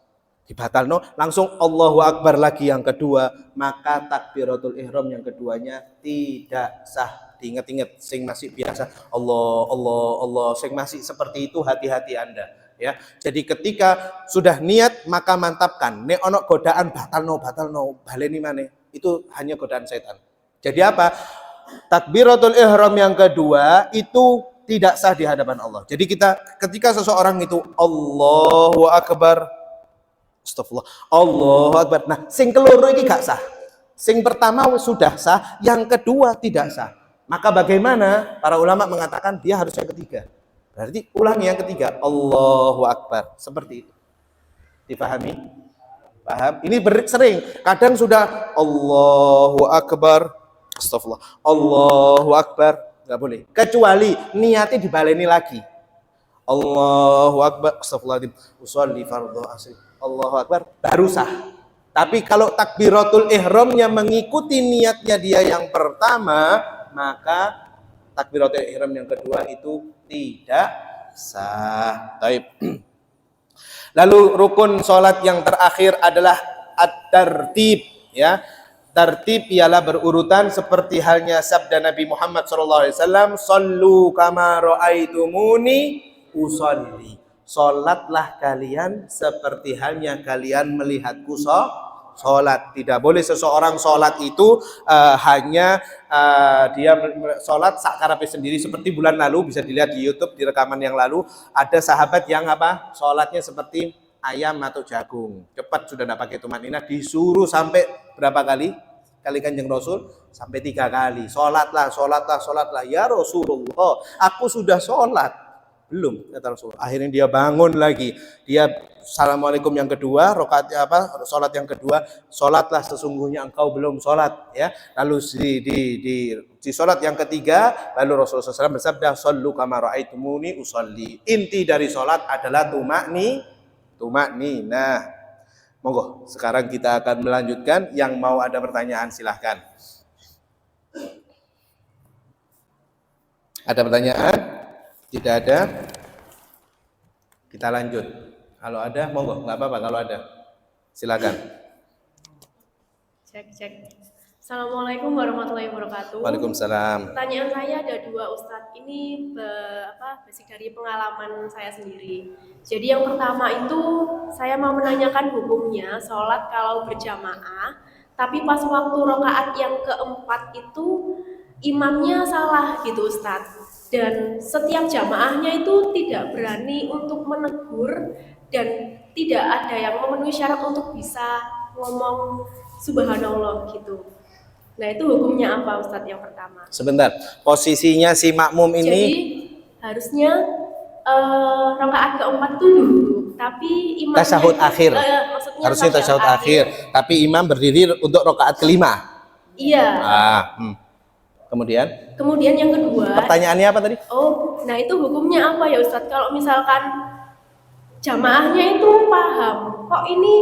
dibatalno, langsung Allahu Akbar lagi yang kedua, maka takbiratul ihram yang keduanya tidak sah. Diingat-ingat, sing masih biasa Allah, sing masih seperti itu hati-hati Anda ya. Jadi ketika sudah niat maka mantapkan. Nek ono godaan batalno baleni maneh, itu hanya godaan setan. Jadi apa? Takbiratul ihram yang kedua itu tidak sah di hadapan Allah. Jadi ketika seseorang itu Allahu Akbar, astagfirullah, Allahu Akbar. Nah, sing keloro iki gak sah. Sing pertama sudah sah, yang kedua tidak sah. Maka bagaimana? Para ulama mengatakan dia harus yang ketiga. Berarti ulangi yang ketiga, Allahu Akbar. Seperti itu. Dipahami? Paham? Ini sering. Kadang sudah Allahu Akbar, astagfirullah, Allahu Akbar, nggak boleh. Kecuali niatnya dibaleni lagi. Allahu Akbar, astagfirullahaladzim, usolli fardhu asri, Allahu Akbar, baru sah. Tapi kalau takbiratul ihramnya mengikuti niatnya dia yang pertama, maka takbiratul ihram yang kedua itu tidak sah. Baik. Lalu rukun sholat yang terakhir adalah at-tartib, ya. Tartib ialah berurutan seperti halnya sabda Nabi Muhammad SAW, "Shallu kama ra'aitumuni usolli." Sholatlah kalian seperti halnya kalian melihatku sholat. Tidak boleh seseorang sholat itu hanya dia sholat sakarape sendiri. Seperti bulan lalu bisa dilihat di YouTube di rekaman yang lalu, ada sahabat yang apa sholatnya seperti ayam atau jagung, cepat sudah tidak pakai tumaninah, disuruh sampai berapa kali Kanjeng Rasul? Sampai 3 kali. Sholatlah ya Rasulullah, aku sudah sholat. Belum, kata Rasul. Akhirnya dia bangun lagi, dia assalamualaikum yang kedua, rakaat sholat yang kedua, sholatlah sesungguhnya engkau belum sholat, ya. Lalu di sholat yang ketiga, lalu Rasulullah SAW bersabda, "Shollu kama ra'aitumuni usolli." Inti dari sholat adalah tumakninah. Monggo, sekarang kita akan melanjutkan. Yang mau ada pertanyaan silahkan. Ada pertanyaan? Tidak ada? Kita lanjut. Kalau ada, monggo, nggak apa-apa kalau ada. Silakan. Cek. Assalamualaikum warahmatullahi wabarakatuh. Waalaikumsalam. Pertanyaan saya ada 2, Ustadz. Ini basic dari pengalaman saya sendiri. Jadi yang pertama itu saya mau menanyakan hukumnya sholat kalau berjamaah, tapi pas waktu rakaat yang keempat itu imamnya salah gitu Ustadz. Dan setiap jamaahnya itu tidak berani untuk menegur dan tidak ada yang memenuhi syarat untuk bisa ngomong subhanallah gitu. Nah itu hukumnya apa Ustadz yang pertama? Sebentar, posisinya si makmum ini. Jadi harusnya rakaat keempat tuh dulu, tapi imam tasyahud akhir. Harusnya tasyahud akhir, tapi imam berdiri untuk rakaat kelima. Iya. Kemudian yang kedua. Pertanyaannya apa tadi? Oh, nah itu hukumnya apa ya Ustadz? Kalau misalkan jamaahnya itu paham, kok ini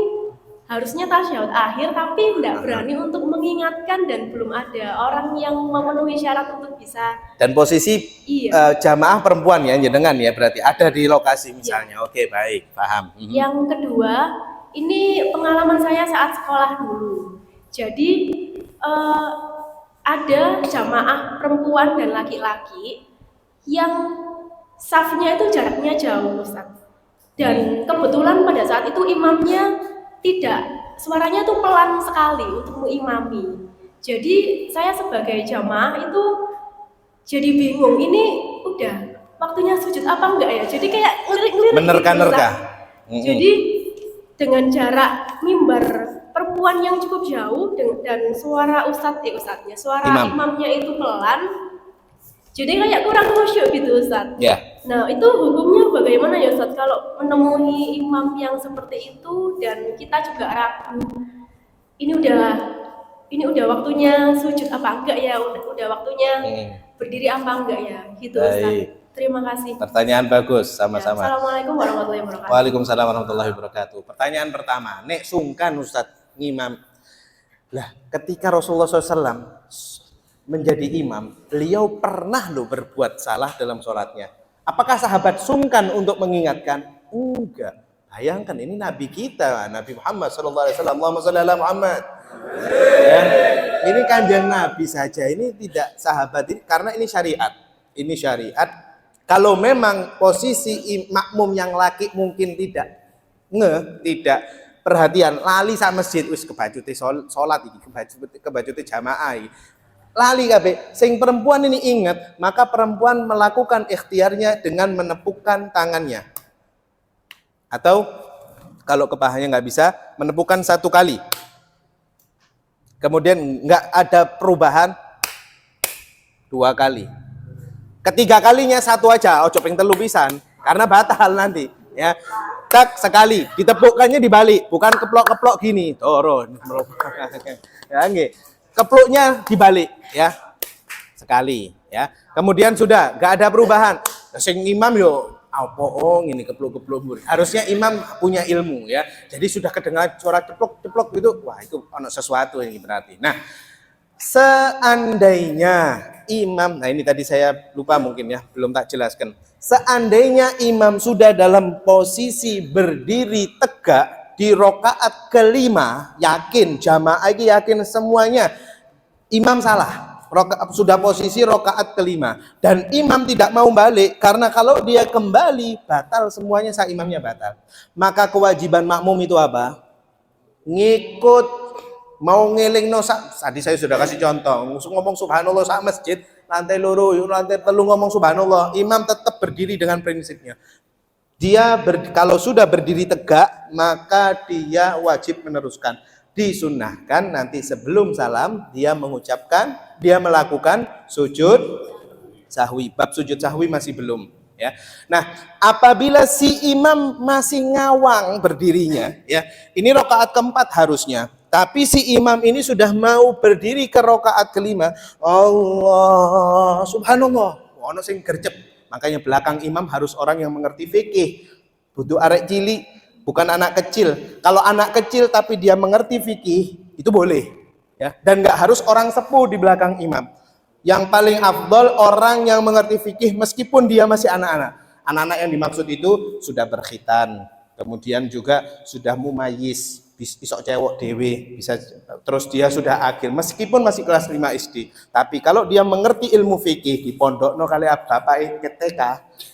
harusnya tasyahud akhir tapi tidak berani untuk mengingatkan dan belum ada orang yang memenuhi syarat untuk bisa. Dan posisi jamaah perempuan ya jenengan ya, berarti ada di lokasi misalnya. Iya. Oke, baik, paham. Yang kedua, ini pengalaman saya saat sekolah dulu. Jadi ada jamaah perempuan dan laki-laki yang safnya itu jaraknya jauh Ustaz. Dan kebetulan pada saat itu imamnya suaranya tuh pelan sekali untuk mengimami. Jadi saya sebagai jamaah itu jadi bingung, ini udah waktunya sujud apa enggak ya? Jadi kayak ngelirik-ngelirik menerka-nerka. Jadi dengan jarak mimbar perempuan yang cukup jauh dan suara ustadznya, suara imamnya itu pelan, jadi kayak kurang khusyuk gitu Ustadz. Yeah. Nah itu hukumnya bagaimana ya Ustadz kalau menemui imam yang seperti itu dan kita juga ragu, ini udah waktunya sujud apa enggak ya, udah waktunya berdiri apa enggak ya, gitu Ustadz. Terima kasih. Pertanyaan bagus, sama-sama. Ya, Assalamualaikum warahmatullahi wabarakatuh. Waalaikumsalam warahmatullahi wabarakatuh. Pertanyaan pertama, nek sungkan Ustadz ngimam. Lah, ketika Rasulullah SAW menjadi imam, beliau pernah berbuat salah dalam sholatnya. Apakah sahabat sungkan untuk mengingatkan? Enggak. Bayangkan ini Nabi kita, Nabi Muhammad SAW. Allahumma sholli ala Muhammad. Ya, ini kanjeng Nabi saja, ini tidak sahabat ini, karena ini syariat. Ini syariat. Kalau memang posisi makmum yang laki mungkin tidak perhatian, lali sama masjid, wis kebajute sholat iki, kebajute jamaah iki. Lali kabeh. Sing perempuan ini ingat, maka perempuan melakukan ikhtiarnya dengan menepukkan tangannya. Atau kalau kepahanya nggak bisa, menepukkan 1 kali. Kemudian nggak ada perubahan 2 kali. Ketiga kalinya 1 aja, ojo ping 3 pisan, karena batal nanti. Ya, tak sekali, ditepukkannya dibalik, bukan keplok-keplok gini. Turun. Ya, nggih. Kepluknya dibalik ya sekali ya, kemudian sudah nggak ada perubahan. Sing imam yo ini kepluk-kepluk, harusnya imam punya ilmu ya, jadi sudah kedengar suara ceplok-ceplok gitu, wah itu ono sesuatu ini berarti. Nah seandainya imam, nah ini tadi saya lupa mungkin ya, belum tak jelaskan. Seandainya imam sudah dalam posisi berdiri tegak di rakaat kelima, yakin jamaah ini yakin semuanya imam salah, sudah posisi rokaat kelima dan imam tidak mau balik, karena kalau dia kembali batal semuanya, sah imamnya batal. Maka kewajiban makmum itu apa? Ngikut, mau ngeling no tadi saya sudah kasih contoh, ngomong subhanallah sak masjid, lantai loro, lantai telu ngomong subhanallah, imam tetap berdiri dengan prinsipnya. Dia kalau sudah berdiri tegak, maka dia wajib meneruskan. Disunnahkan nanti sebelum salam dia melakukan sujud sahwi. Bab sujud sahwi masih belum, ya. Nah, apabila si imam masih ngawang berdirinya, ya, ini rokaat keempat harusnya, tapi si imam ini sudah mau berdiri ke rokaat kelima, Allah subhanallah, ono sing gercep. Makanya belakang imam harus orang yang mengerti fikih, butuh arek cilik, bukan anak kecil. Kalau anak kecil tapi dia mengerti fikih, itu boleh, ya. Dan nggak harus orang sepuh di belakang imam. Yang paling afdol orang yang mengerti fikih meskipun dia masih anak-anak. Anak-anak yang dimaksud itu sudah berkhitan, kemudian juga sudah mumayyiz, isok cewek dewe, bisa, terus dia sudah akil meskipun masih kelas 5 SD. Tapi kalau dia mengerti ilmu fikih di pondok no kali bapak ke TK,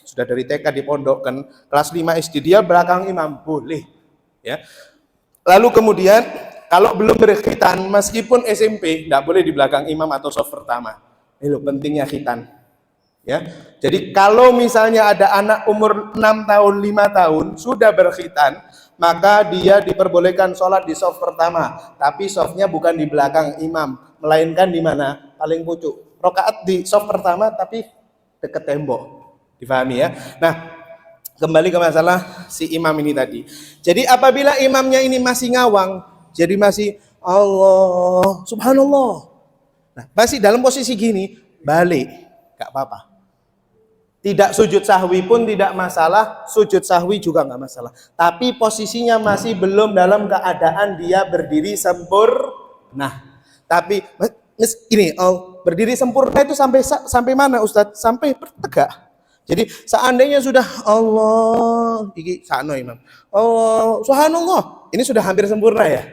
sudah dari TK di pondok kan kelas 5 SD, dia belakang imam boleh, ya. Lalu kemudian kalau belum berkhitan meskipun SMP tidak boleh di belakang imam atau saf pertama. Ini loh pentingnya khitan, ya. Jadi kalau misalnya ada anak umur 6 tahun 5 tahun sudah berkhitan, maka dia diperbolehkan sholat di saf pertama, tapi safnya bukan di belakang imam, melainkan di mana? Paling pucuk. Rokaat di saf pertama tapi dekat tembok. Difahami, ya? Nah, kembali ke masalah si imam ini tadi. Jadi apabila imamnya ini masih ngawang, jadi masih Allah subhanallah, nah, masih dalam posisi gini, balik, gak apa-apa. Tidak sujud sahwi pun tidak masalah, sujud sahwi juga nggak masalah. Tapi posisinya masih belum dalam keadaan dia berdiri sempurna. Tapi ini berdiri sempurna itu sampai mana Ustadz? Sampai tegak. Jadi seandainya sudah Allah, iki sakno imam, Allah subhanallah, ini sudah hampir sempurna, ya.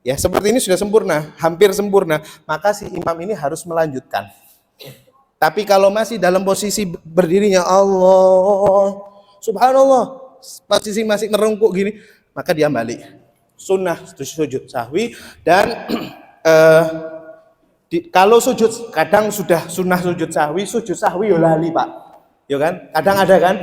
Ya seperti ini sudah sempurna, hampir sempurna. Maka si imam ini harus melanjutkan. Tapi kalau masih dalam posisi berdirinya Allah subhanallah, posisi masih merengkuk gini, maka dia balik. Sunnah sujud sahwi. Dan kalau sujud, kadang sudah sunnah sujud sahwi lali pak, ya kan? Kadang ada kan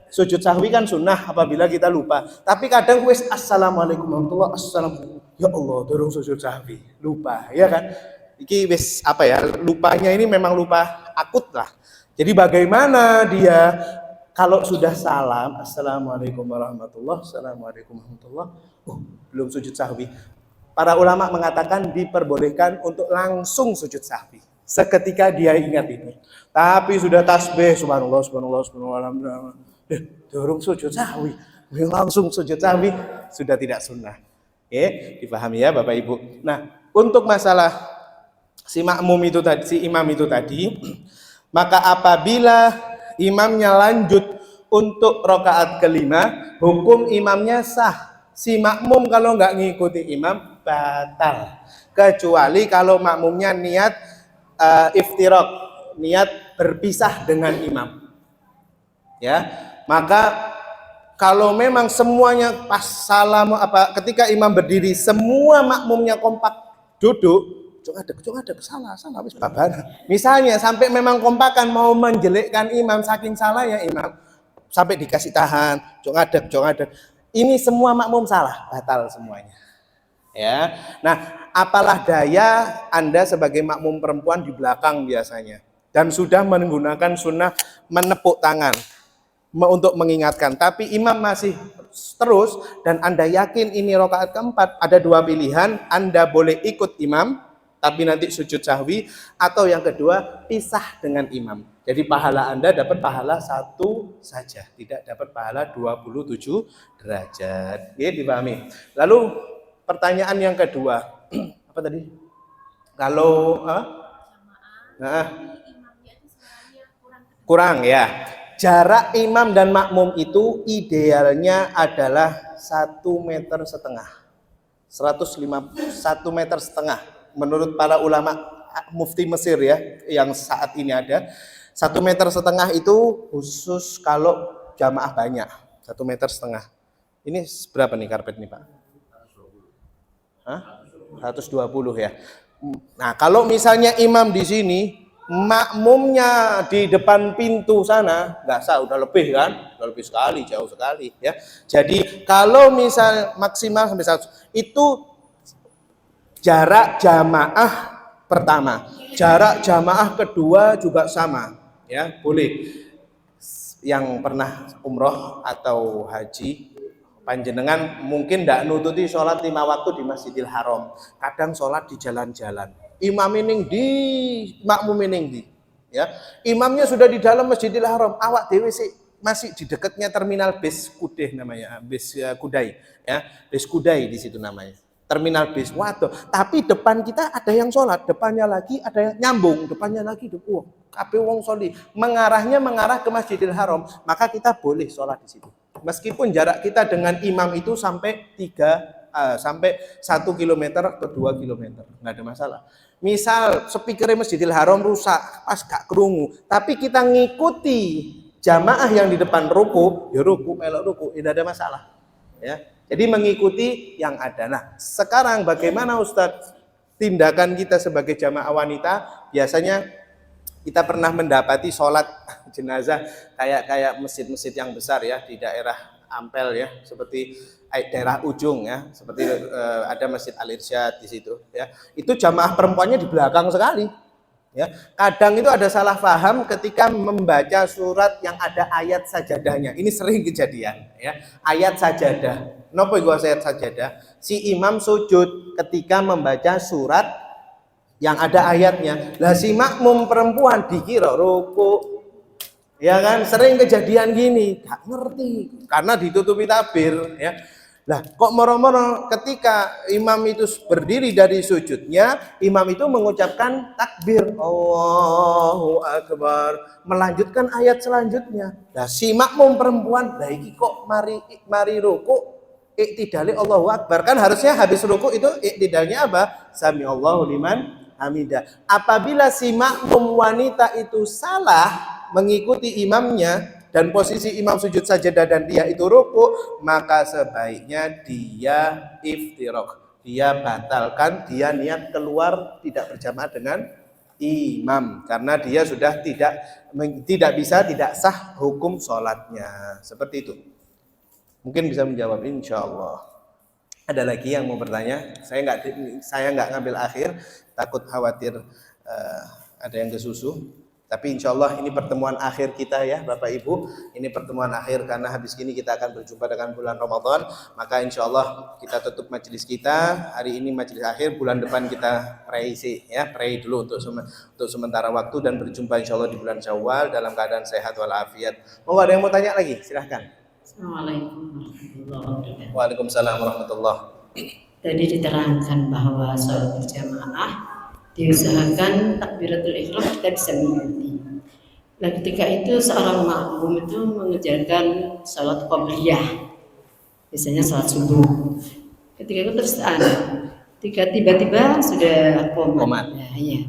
sujud sahwi kan sunnah apabila kita lupa. Tapi kadang wis assalamualaikum warahmatullahi wabarakatuh, ya Allah dorong sujud sahwi, lupa, ya kan? Iki wis apa ya, lupanya ini memang lupa akut lah. Jadi bagaimana dia kalau sudah salam assalamualaikum warahmatullahi assalamualaikum warahmatullahi, belum sujud sahwi. Para ulama mengatakan diperbolehkan untuk langsung sujud sahwi seketika dia ingat itu. Tapi sudah tasbih subhanallah subhanallah subhanallah alhamdulillah, dorong sujud sahwi, langsung sujud sahwi, sudah tidak sunnah. Oke, dipahami ya Bapak Ibu. Nah, untuk masalah si makmum itu tadi, si imam itu tadi, maka apabila imamnya lanjut untuk rokaat kelima, hukum imamnya sah. Si makmum kalau nggak ngikuti imam batal, kecuali kalau makmumnya niat iftiraq, niat berpisah dengan imam, ya. Maka kalau memang semuanya pas salam ketika imam berdiri semua makmumnya kompak duduk, cok ada salah wis babar. Misalnya sampai memang kompakan mau menjelekkan imam, saking salahnya imam sampai dikasih tahan, cok ada. Ini semua makmum salah, batal semuanya. Ya. Nah, apalah daya Anda sebagai makmum perempuan di belakang biasanya dan sudah menggunakan sunnah menepuk tangan untuk mengingatkan, tapi imam masih terus dan Anda yakin ini rokaat keempat, ada dua pilihan, Anda boleh ikut imam tapi nanti sujud sahwi, atau yang kedua pisah dengan imam. Jadi pahala Anda dapat pahala satu saja, tidak dapat pahala 27 derajat. Ya, dipahami. Lalu pertanyaan yang kedua, apa tadi? Kalau kurang ya. Jarak imam dan makmum itu idealnya adalah 1,5 meter, 1,5 meter. Menurut para ulama mufti Mesir ya, yang saat ini ada. 1,5 meter itu khusus kalau jamaah banyak. 1,5 meter. Ini berapa nih karpet nih Pak? Hah? 120 ya. Nah, kalau misalnya imam di sini, makmumnya di depan pintu sana, nggak sah, udah lebih kan? Udah lebih sekali, jauh sekali ya. Jadi kalau misal maksimal sampai 100, itu jarak jamaah pertama. Jarak jamaah kedua juga sama, ya boleh. Yang pernah umroh atau haji, panjenengan mungkin tidak nututi sholat 5 waktu di Masjidil Haram. Kadang sholat di jalan-jalan. Imam ining di, makmum ining di. Ya, imamnya sudah di dalam Masjidil Haram. Awak dewe sih masih di dekatnya terminal bis Kudai namanya, bis Kudai. Ya, bis Kudai di situ namanya. Terminal bis. Waduh, tapi depan kita ada yang sholat, depannya lagi ada yang nyambung, depannya lagi. Kabeh wong soli, mengarah ke Masjidil Haram, maka kita boleh sholat di situ. Meskipun jarak kita dengan imam itu sampai 1 kilometer atau 2 kilometer, nggak ada masalah. Misal speaker Masjidil Haram rusak, pas gak kerungu, tapi kita ngikuti jamaah yang di depan ruku, ya ruku, melok ruku, tidak ada masalah. Ya, jadi mengikuti yang ada. Nah, sekarang bagaimana Ustadz tindakan kita sebagai jamaah wanita? Biasanya kita pernah mendapati sholat jenazah kayak masjid-masjid yang besar ya di daerah Ampel ya, seperti daerah ujung ya, seperti ada Masjid Al-Irsyad di situ ya. Itu jamaah perempuannya di belakang sekali. Ya, kadang itu ada salah paham ketika membaca surat yang ada ayat sajadahnya. Ini sering kejadian ya. Ayat sajadah. Napa iku ayat sajadah? Si imam sujud ketika membaca surat yang ada ayatnya. Lah si makmum perempuan dikira ruku. Ya kan, sering kejadian gini, gak ngerti karena ditutupi tabir ya. Lah kok moro-moro ketika imam itu berdiri dari sujudnya, imam itu mengucapkan takbir Allahu Akbar, melanjutkan ayat selanjutnya. Lah si makmum perempuan, lah iki kok mari ruku iktidali Allahu Akbar, kan harusnya habis ruku itu iktidalnya apa? Sami Allahu liman hamidah. Apabila si makmum wanita itu salah mengikuti imamnya dan posisi imam sujud sajadah dan dia itu ruku, maka sebaiknya dia iftiraq, dia batalkan, dia niat keluar tidak berjamaah dengan imam karena dia sudah tidak bisa, tidak sah hukum sholatnya. Seperti itu. Mungkin bisa menjawab insya Allah. Ada lagi yang mau bertanya? Saya nggak ngambil akhir, takut khawatir ada yang kesusu. Tapi insya Allah ini pertemuan akhir kita ya Bapak Ibu. Ini pertemuan akhir karena habis ini kita akan berjumpa dengan bulan Ramadan. Maka insya Allah kita tutup majelis kita. Hari ini majelis akhir, bulan depan kita pray ya, pray dulu untuk sementara waktu dan berjumpa insya Allah di bulan Syawal dalam keadaan sehat walafiat. Mau ada yang mau tanya lagi? Silahkan. Assalamualaikum warahmatullahi wabarakatuh. Waalaikumsalam warahmatullahi. Tadi diterangkan bahwa sholat berjamaah diusahakan takbiratul ihram kita bisa mengikuti. Dan ketika itu seorang makmum itu mengerjakan sholat qobliyah, biasanya sholat subuh. Ketika itu terus tiba-tiba sudah qomat. Ya, iya.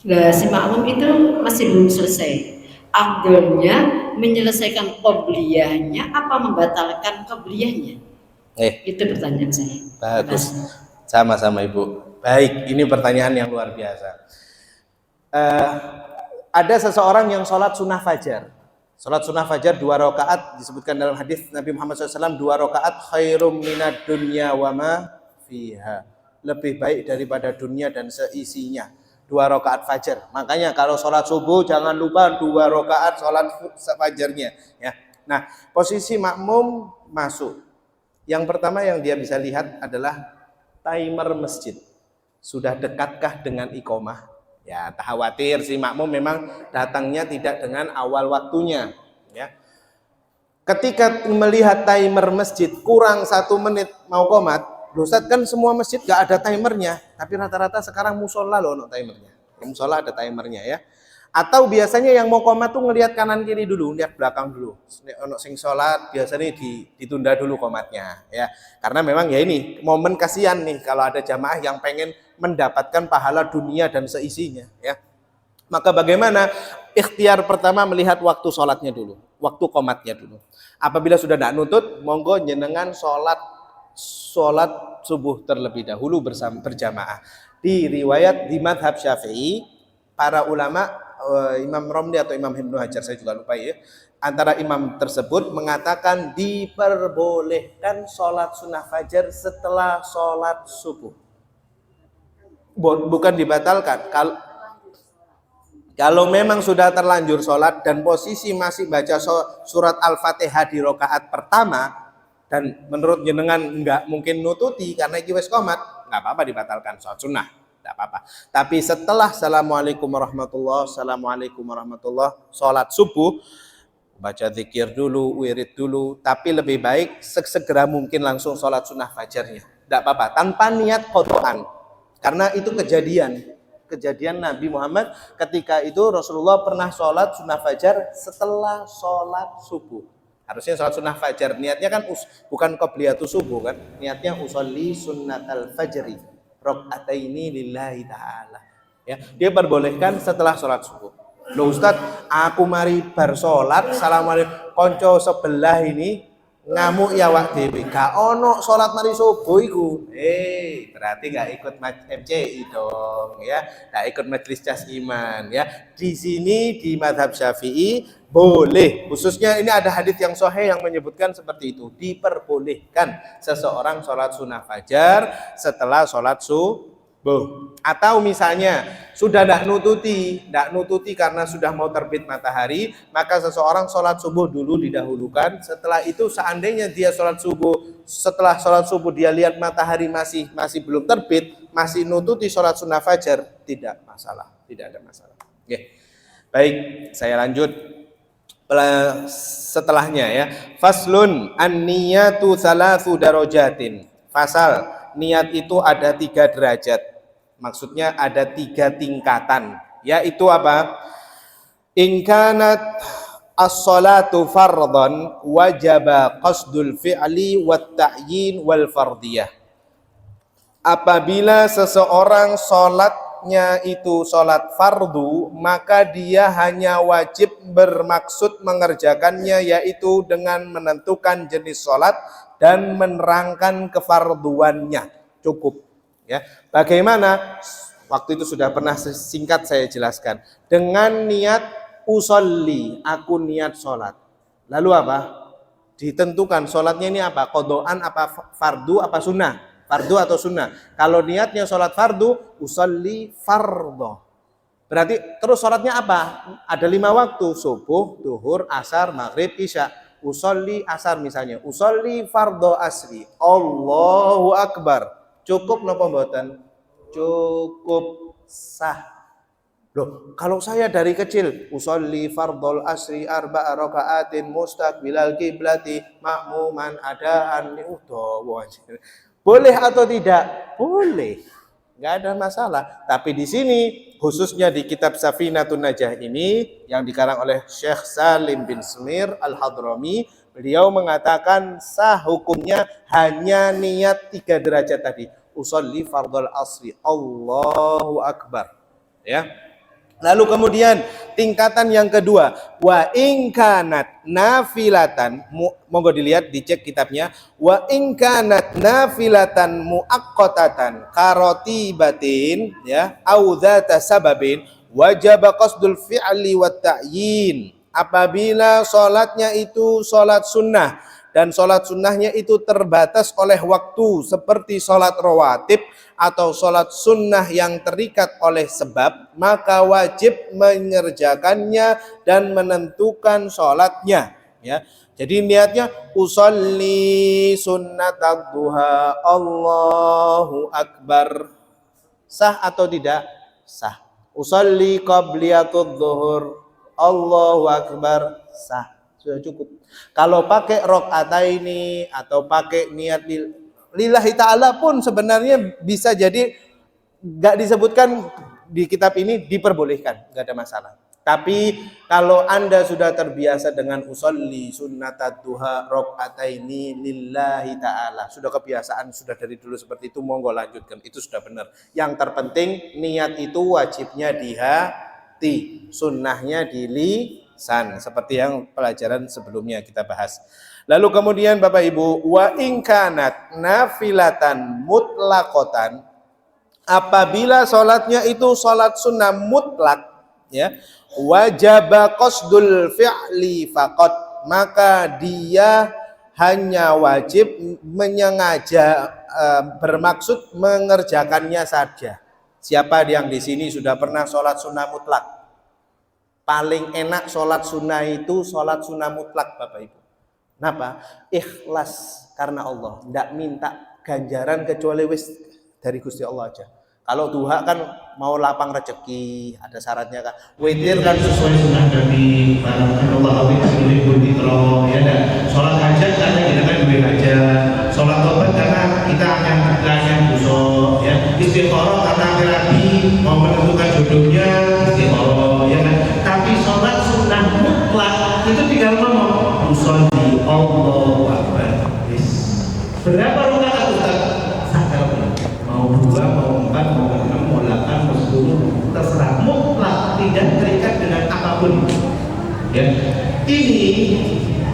Nah, si makmum itu masih belum selesai. Afdalnya menyelesaikan qobliyahnya apa membatalkan qobliyahnya? Itu pertanyaan saya. Bagus. Sama-sama Ibu. Baik, ini pertanyaan yang luar biasa. Ada seseorang yang sholat sunnah fajar. Sholat sunnah fajar 2 rakaat disebutkan dalam hadis Nabi Muhammad SAW, 2 rakaat khairum minad dunya wa ma fiha. Lebih baik daripada dunia dan seisinya. 2 rakaat fajar. Makanya kalau sholat subuh jangan lupa 2 rakaat sholat fajarnya. Ya. Nah, posisi makmum masuk. Yang pertama yang dia bisa lihat adalah timer masjid. Sudah dekatkah dengan iqomah? Ya, tak khawatir si makmum memang datangnya tidak dengan awal waktunya. Ya. Ketika melihat timer masjid kurang 1 menit mau qomat, Ustaz kan semua masjid gak ada timernya, tapi rata-rata sekarang musola loh no timernya. Musola ada timernya ya. Atau biasanya yang mau qomat tuh ngelihat kanan kiri dulu, lihat belakang dulu. Ono sing sholat biasanya ditunda dulu qomatnya ya. Karena memang ya ini momen kasihan nih kalau ada jamaah yang pengen mendapatkan pahala dunia dan seisinya, ya. Maka bagaimana? Ikhtiar pertama melihat waktu sholatnya dulu, waktu qomatnya dulu. Apabila sudah tidak nutut, monggo jenengan sholat subuh terlebih dahulu berjamaah. Di riwayat di madhab Syafi'i, para ulama, Imam Romli atau Imam Ibnu Hajar, saya juga lupa ya, antara imam tersebut mengatakan diperbolehkan sholat sunnah fajar setelah sholat subuh, bukan dibatalkan. Kalau memang sudah terlanjur sholat dan posisi masih baca surat Al-Fatihah di rakaat pertama dan menurut jenengan nggak mungkin nututi karena iki wis qomat, nggak apa-apa dibatalkan sholat sunnah, nggak apa-apa. Tapi setelah assalamualaikum warahmatullah sholat subuh, baca zikir dulu, wirid dulu, tapi lebih baik segera mungkin langsung sholat sunnah fajarnya, nggak apa-apa, tanpa niat qadaan, karena itu kejadian Nabi Muhammad ketika itu Rasulullah pernah sholat sunnah fajar setelah sholat subuh. Harusnya sholat sunnah fajar niatnya kan bukan qobliyatus subuh kan, niatnya usolli sunnatal fajri rakaataini lillahi ta'ala, ya. Dia perbolehkan setelah sholat subuh. Loh Ustaz, aku mari bar sholat assalamualaikum, konco sebelah ini ngamuk ya wak dewe, gak ono sholat mari subuh iku. Berarti gak ikut MCI dong, ya. Gak ikut majelis cas iman, ya. Di sini di madhab Syafi'i boleh, khususnya ini ada hadis yang sahih yang menyebutkan seperti itu, diperbolehkan seseorang sholat sunnah fajar setelah sholat subuh. Atau misalnya sudah tidak nututi karena sudah mau terbit matahari, maka seseorang sholat subuh dulu didahulukan. Setelah itu seandainya dia sholat subuh, setelah sholat subuh dia lihat matahari masih belum terbit, masih nututi sholat sunnah fajar, tidak masalah, tidak ada masalah. Oke. Baik, saya lanjut setelahnya, ya. Faslun an-niyatu thalathu darajatin. Fasal, niat itu ada 3 derajat. Maksudnya ada 3 tingkatan, yaitu apa? In kanat as-salatu fardhan wajaba qasdul fi'li wat ta'yin wal fardiyah. Apabila seseorang sholatnya itu sholat fardu, maka dia hanya wajib bermaksud mengerjakannya, yaitu dengan menentukan jenis sholat dan menerangkan kefarduannya. Cukup, ya. Bagaimana? Waktu itu sudah pernah singkat saya jelaskan. Dengan niat usolli, aku niat sholat. Lalu apa? Ditentukan sholatnya ini apa? Qadaan apa fardu apa sunnah? Fardu atau sunnah? Kalau niatnya sholat fardu, usolli fardho. Berarti terus sholatnya apa? Ada 5 waktu, subuh, duhur, asar, maghrib, isya. Usolli asar misalnya, usolli fardho asri, Allahu akbar. Cukup napa mboten? Cukup, sah. Loh, kalau saya dari kecil usolli fardhol asri arba'a raka'atin mustaqbilal qiblati ma'muman adaan boleh atau tidak? Boleh. Enggak ada masalah. Tapi di sini khususnya di kitab Safinatun Najah ini yang dikarang oleh Syekh Salim bin Smir Al-Hadrami, beliau mengatakan sah hukumnya hanya niat 3 derajat tadi. Usolli fardhol asri, Allahu akbar, ya. Lalu kemudian tingkatan yang kedua, wa in kanat nafilatan, monggo dilihat dicek kitabnya, wa in kanat nafilatan muaqqatatan karotibatin, ya, au dzata sababin wajaba qasdul fi'li wat ta'yin. Apabila salatnya itu salat sunnah dan sholat sunnahnya itu terbatas oleh waktu seperti sholat rawatib atau sholat sunnah yang terikat oleh sebab, maka wajib mengerjakannya dan menentukan sholatnya, ya. Jadi niatnya usolli sunnatat duha, Allahu akbar. Sah atau tidak? Sah. Usolli qabliyatud dhuhur, Allahu akbar. Sah. Sudah cukup. Kalau pakai rakaataini atau pakai niat lillahi ta'ala pun sebenarnya bisa jadi nggak disebutkan di kitab ini, diperbolehkan, nggak ada masalah. Tapi kalau Anda sudah terbiasa dengan usolli sunnatat duha rakaataini lillahi ta'ala, sudah kebiasaan, sudah dari dulu seperti itu, monggo lanjutkan, itu sudah benar. Yang terpenting niat itu wajibnya di hati, sunnahnya di lisan, seperti yang pelajaran sebelumnya kita bahas. Lalu kemudian Bapak Ibu, wa in kanat nafilatan mutlaqatan, apabila sholatnya itu sholat sunnah mutlak, ya, wajaba qasdul fi'li faqat, maka dia hanya wajib menyengaja, bermaksud mengerjakannya saja. Siapa yang di sini sudah pernah sholat sunnah mutlak? Paling enak sholat sunnah itu sholat sunnah mutlak, Bapak Ibu. Kenapa? Ikhlas karena Allah, tidak minta ganjaran kecuali wis dari Gusti Allah aja. Kalau duha kan mau lapang rezeki, ada syaratnya kan. Witir kan sesuai sunnah Nabi, Allah alaihi wasallam, ya dan sholat hajat karena kita kan duit hajat, sholat tobat karena kita akan busuk, ya, istikharah karena Nabi mau menentukan jodohnya, istikharah, ya kan. Tapi sholat sunnah mutlak itu tinggal ngomong usolli Allahu Akbar. Berapa rakaat Ustaz? Mau 2, mau 4, mau 6, mau 8, mau 10, terserah, mutlak, tidak terikat dengan apapun. Ya, ini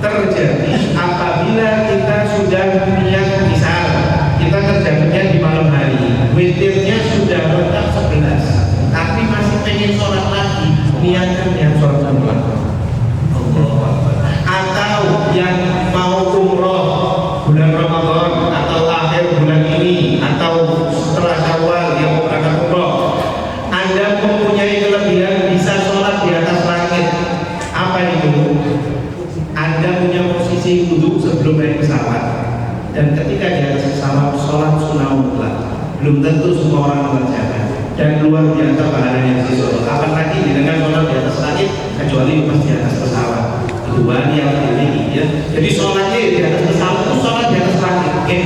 terjadi apabila kita sudah niat, misal kita kerjanya di malam hari, witirnya sudah lengkap 11, tapi masih pengen sholat lagi, niatkan niat sholat sunnah. Atau yang mau umroh bulan Ramadan atau akhir bulan ini atau setelah Syawal yang mau berangkat umroh, Anda mempunyai kelebihan bisa sholat di atas langit. Apa itu? Anda punya posisi duduk sebelum naik pesawat, dan ketika di atas pesawat sholat sunnah mutlak. Belum tentu semua orang mengerjakan, dan luar biasa pahalanya si sholat. Apalagi dengan sholat di atas langit, kecuali pas di atas pesawat. Kedua yang ini, ya. Jadi sholatnya di atas pesawat itu sholat di atas langit,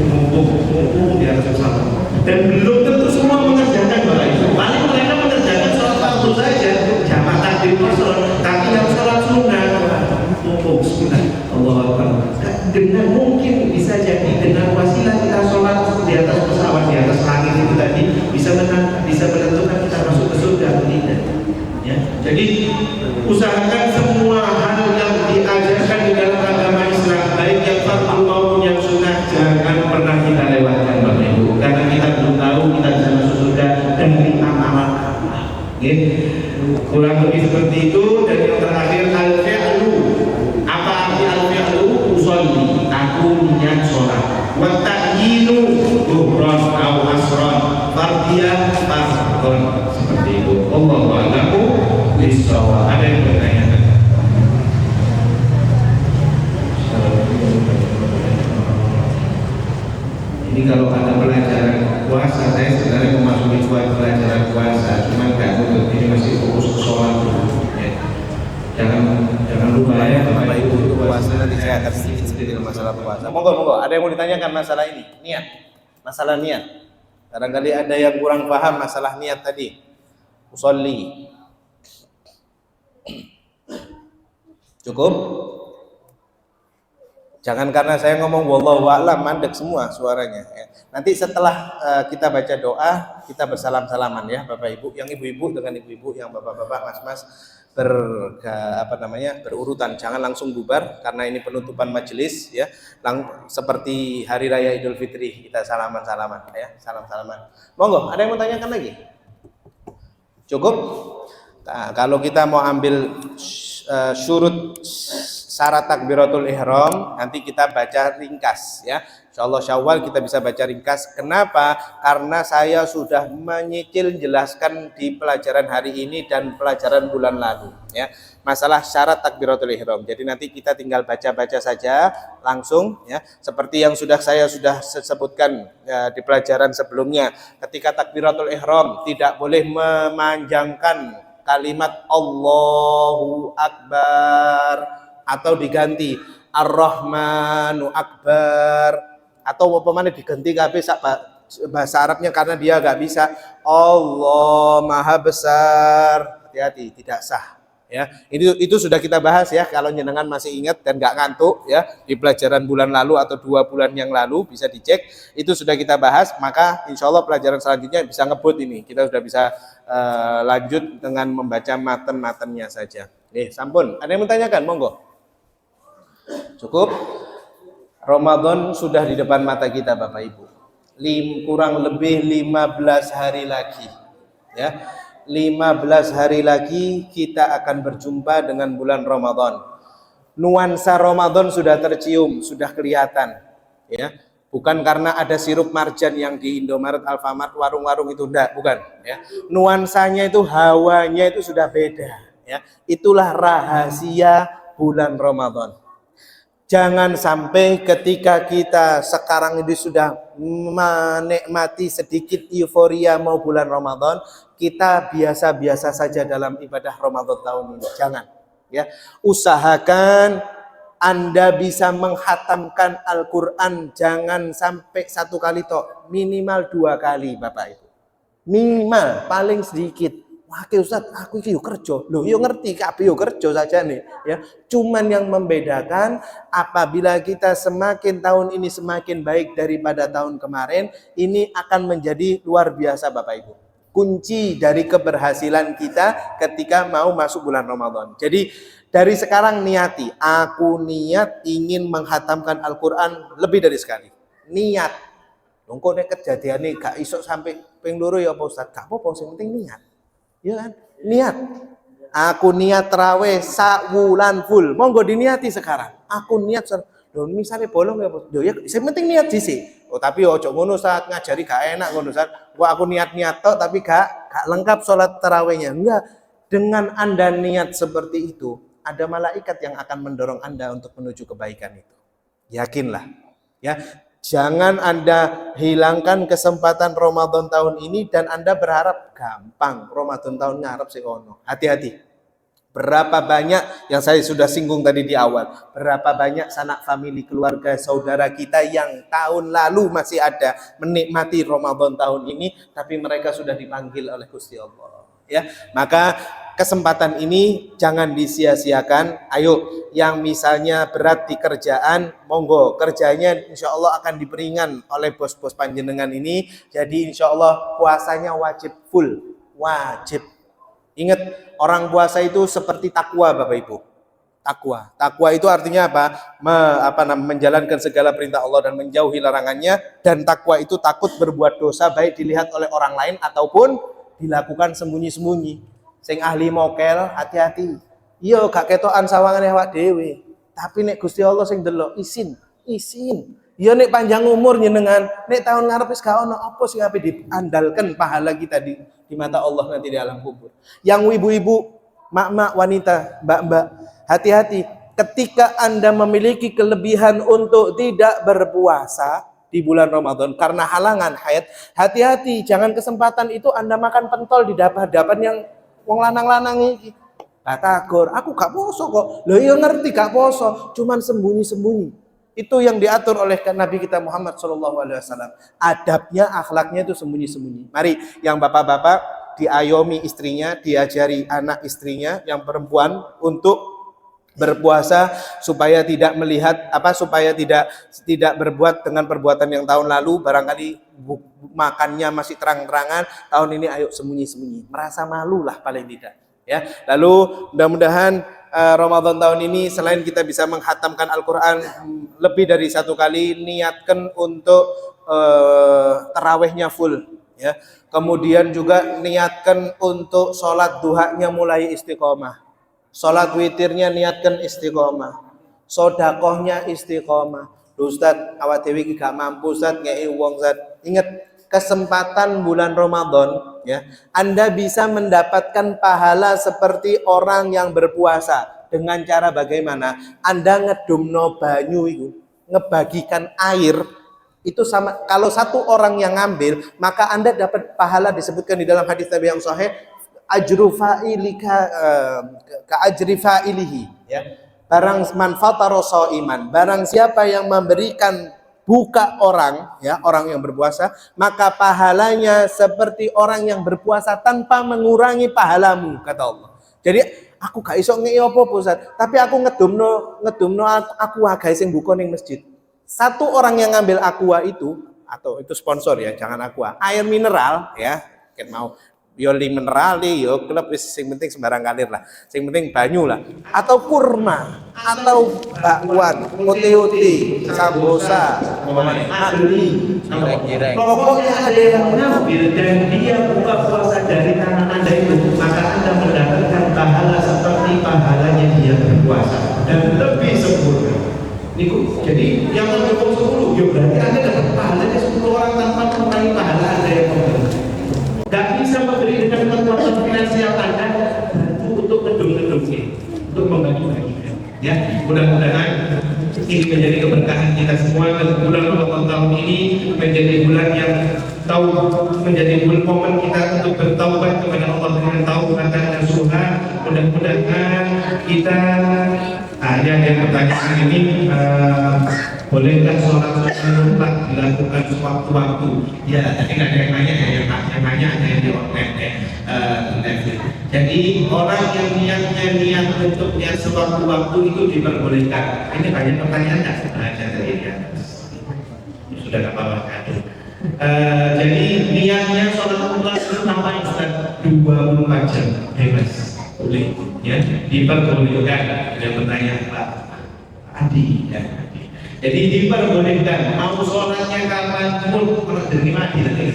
mumpung di atas pesawat. Dan belum tentu semua mengerjakan hal itu. Paling mereka mengerjakan sholat fardu saja, jamaah takbir sholat, tapi yang sholat sunnah, mumpung sunnah, Allah Akbar. Dengan mungkin bisa jadi dengan wasilah kita sholat di atas pesawat di atas langit itu tadi bisa menentukan kita masuk ke surga atau tidak. Ya. Jadi usahakan semua hal yang diajarkan di dalam agama Islam, baik yang fardu maupun yang sunnah, jangan pernah kita lewatkan, Bapak Ibu, karena kita belum tahu kita bisa masuk surga dari amalan. Kurang lebih seperti itu. Dan yang terakhir, al-fi'lu. Apa arti al-fi'lu? Usolli, aku niat sholat. Wa ta'yinu dhuhran aw asran, fardiyah fardhon, seperti itu. Allahu a'lamu bishawab. Ada yang bertanya? Ini kalau ada pelajaran puasa, saya sebenarnya memasuki pelajaran puasa, cuma nggak untuk ini, masih fokus ke sholat dulu. Ya. Jangan lupa ya Bapak Ibu, untuk puasa nanti saya akan sedikit masalah puasa. Monggo, ada yang mau ditanyakan masalah ini? Niat, masalah niat. Barangkali ada yang kurang paham masalah niat tadi. Usolli. Cukup? Jangan karena saya ngomong wallahu a'lam mandek semua suaranya. Ya. Nanti setelah kita baca doa, kita bersalam-salaman ya Bapak Ibu. Yang ibu-ibu dengan ibu-ibu, yang bapak-bapak, mas-mas berurutan. Jangan langsung bubar karena ini penutupan majelis ya. Seperti hari raya Idul Fitri kita salaman-salaman ya, salam-salaman. Monggo, ada yang mau tanyakan lagi? Cukup? Nah, kalau kita mau ambil syurut syarat takbiratul ihram, nanti kita baca ringkas ya. Insyaallah Syawal kita bisa baca ringkas. Kenapa? Karena saya sudah menyicil jelaskan di pelajaran hari ini dan pelajaran bulan lalu ya. Masalah syarat takbiratul ihram. Jadi nanti kita tinggal baca-baca saja langsung ya. Seperti yang saya sudah sebutkan ya, di pelajaran sebelumnya. Ketika takbiratul ihram tidak boleh memanjangkan kalimat Allahu Akbar, atau diganti Ar-Rahmanu Akbar, atau apa diganti kabeh bahasa Arabnya karena dia nggak bisa Allah Maha Besar. hati-hati, tidak sah. Ya, itu sudah kita bahas ya. Kalau jenengan masih ingat dan nggak ngantuk ya, di pelajaran bulan lalu atau 2 bulan yang lalu bisa dicek, itu sudah kita bahas. Maka insya Allah pelajaran selanjutnya bisa ngebut ini. Kita sudah bisa lanjut dengan membaca maten-matennya saja. Sampun. Ada yang menanyakan? Monggo. Cukup. Ramadan sudah di depan mata kita Bapak Ibu. Kurang lebih 15 hari lagi. Ya. 15 hari lagi kita akan berjumpa dengan bulan Ramadan. Nuansa Ramadan sudah tercium, sudah kelihatan, ya. Bukan karena ada sirup marjan yang di Indomaret, Alfamart, warung-warung itu enggak, bukan, ya. Nuansanya itu, hawanya itu sudah beda, ya. Itulah rahasia bulan Ramadan. Jangan sampai ketika kita sekarang ini sudah menikmati sedikit euforia mau bulan Ramadan, kita biasa-biasa saja dalam ibadah Ramadan tahun ini. Jangan, ya. Usahakan Anda bisa menghatamkan Al-Quran, jangan sampai 1 kali toh, minimal 2 kali Bapak Ibu. Minimal, paling sedikit. Wah, Ustaz, aku iki yo kerja. Loh, yo ngerti kabeh yo kerja saja nih, ya. Cuman yang membedakan apabila kita semakin tahun ini semakin baik daripada tahun kemarin, ini akan menjadi luar biasa Bapak Ibu. Kunci dari keberhasilan kita ketika mau masuk bulan Ramadan. Jadi dari sekarang niati, aku niat ingin menghatamkan Al-Quran lebih dari sekali. Niat. Kok nek kejadiane gak iso sampai ping 2 ya apa Ustaz? Gak apa-apa, sing penting niat. Ya kan? Niat. Aku niat tarawih sabulan full. Monggo diniati sekarang. Aku niat misalnya bolong ya, ya yang penting niat dhisik. Oh, tapi ojo ngono saat ngajari gak enak ngono saat. Wah, aku niat-niat tok tapi gak lengkap sholat tarawihnya. Enggak. Dengan Anda niat seperti itu, ada malaikat yang akan mendorong Anda untuk menuju kebaikan itu. Yakinlah. Ya. Jangan Anda hilangkan kesempatan Ramadan tahun ini dan Anda berharap gampang Ramadan tahun ngarep sih ono. Hati-hati. Berapa banyak yang saya sudah singgung tadi di awal. Berapa banyak sanak famili keluarga saudara kita yang tahun lalu masih ada menikmati Ramadan tahun ini, tapi mereka sudah dipanggil oleh Gusti Allah. Ya, maka kesempatan ini jangan disia-siakan. Ayo, yang misalnya berat di kerjaan, monggo kerjanya insya Allah akan diperingan oleh bos-bos panjenengan ini. Jadi insya Allah puasanya wajib full, wajib. Ingat, orang puasa itu seperti takwa Bapak Ibu. Takwa itu artinya apa? Menjalankan segala perintah Allah dan menjauhi larangannya. Dan takwa itu takut berbuat dosa baik dilihat oleh orang lain ataupun dilakukan sembunyi-sembunyi. Sing ahli mokel, hati-hati. Iya, gak ketokan sawangane awak dhewe. Tapi nek Gusti Allah sing delok, isin. Iya nek panjang umur nyenengan, nek tahun ngarep wis gak ono apa sing ape diandalkan pahala kita di mata Allah nanti di alam kubur. Yang ibu-ibu, mak-mak, wanita, mbak-mbak, hati-hati ketika Anda memiliki kelebihan untuk tidak berpuasa di bulan Ramadan karena halangan haid, hati-hati, jangan kesempatan itu Anda makan pentol di hadapan yang wong lanang-lanang iki. Batagor, aku gak poso kok. Loh iya ngerti gak poso, cuman sembunyi-sembunyi. Itu yang diatur oleh Nabi kita Muhammad SAW. Adabnya, akhlaknya itu sembunyi-sembunyi. Mari yang bapak-bapak diayomi istrinya, diajari anak istrinya yang perempuan untuk berpuasa supaya tidak melihat supaya tidak berbuat dengan perbuatan yang tahun lalu. Barangkali makannya masih terang-terangan, tahun ini ayo sembunyi-sembunyi, merasa malu lah paling tidak, ya. Lalu mudah-mudahan Ramadan tahun ini selain kita bisa menghatamkan Al-Quran lebih dari 1 kali, niatkan untuk tarawihnya full, ya. Kemudian juga niatkan untuk sholat duhanya mulai istiqomah. Sholat witirnya niatkan istiqomah, sodakohnya istiqomah. Ustaz, awak dewi gak mampu Ustaz, ngei uang Ustaz. Ingat, kesempatan bulan Ramadan, ya, Anda bisa mendapatkan pahala seperti orang yang berpuasa. Dengan cara bagaimana? Anda ngedumno banyu itu, ngebagikan air, itu sama. Kalau 1 orang yang ngambil, maka Anda dapat pahala disebutkan di dalam hadis Nabi yang sahih, ajru fa'ilika ka ajri fa'ilihi, ya. Barang man fatara shaiman, barang siapa yang memberikan buka orang, ya, orang yang berpuasa, maka pahalanya seperti orang yang berpuasa tanpa mengurangi pahalamu, kata Allah. Jadi aku gak iso ngei apa-apa, Ustaz, tapi aku ngedumno aqua guys sing buka ning masjid. Satu orang yang ngambil aqua itu, atau itu sponsor ya, jangan aqua, air mineral ya, ket mau yo mineral yo klub wis sing penting sembarang kalir lah. Sing penting banyu lah. Atau kurma, atau bakwan, uti-uti, sambosa, agli, pokoknya ada yang mengambil dan dia buka puasa dari tangan Anda itu, maka Anda mendapatkan pahala seperti pahalanya dia berpuasa dan lebih sempurna. Niku, jadi yang mendukung 10, yo berarti Anda dapat pahalanya 10 orang tanpa mengurangi pahala Anda yang memberi. Gak bisa memberi dengan kekuatan finansial Anda, bantu untuk ngedung-ngedungnya, untuk membagi-bagikan. Ya, mudah-mudahan ini menjadi keberkahan kita semua dan bulan Ramadan tahun ini menjadi bulan yang menjadi bulan momen kita untuk bertaubat kepada Allah dengan taubatan nasuha. Mudah-mudahan kita yang pertanyaan ini bolehkah sholat sunat dilakukan sewaktu-waktu? Ya, tapi nggak ada yang nanya ya, yang nanya ada yang di online. Jadi orang yang niat untuk niat sewaktu-waktu itu diperbolehkan. Ini banyak pertanyaan nggak sebenarnya dari dia. Sudah nggak apa-apa kan? Jadi niatnya sholat sunat itu sampai 24 jam bebas, boleh ya, diperbolehkan. Ada pertanyaan Pak Adi ya. Jadi diperbolehkan mau sholatnya kapan pun pernah terima di nanti.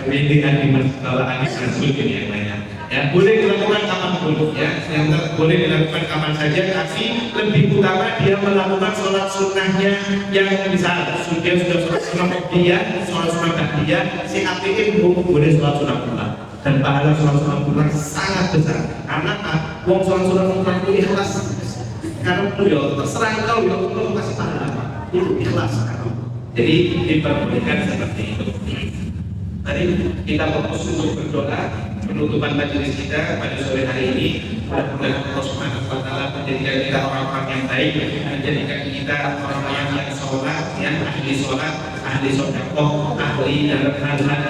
Ini Adi kalau Adi Rasul ini yang nanya. Ya boleh dilakukan kapan pun ya, yang boleh dilakukan kapan saja, tapi lebih utama dia melakukan sholat sunnahnya yang misal dia sudah sholat sunnah dia, sholat sunnah dia, si artinya boleh sholat sunnah pula. Dan pahala sholat sunnah pula sangat besar. Karena uang sholat sunnah pula itu ikhlas. Karena itu ya terserah kau ya Allah kasih pahala itu ikhlas. Jadi diperbolehkan seperti itu. Tadi kita fokus untuk berdoa penutupan majelis kita pada sore hari ini. Mudah-mudahan Allah Subhanahu wa taala menjadikan kita orang-orang yang baik, menjadikan kita orang-orang yang sholat, yang ahli sholat, ahli sedekah, ahli dalam hal-hal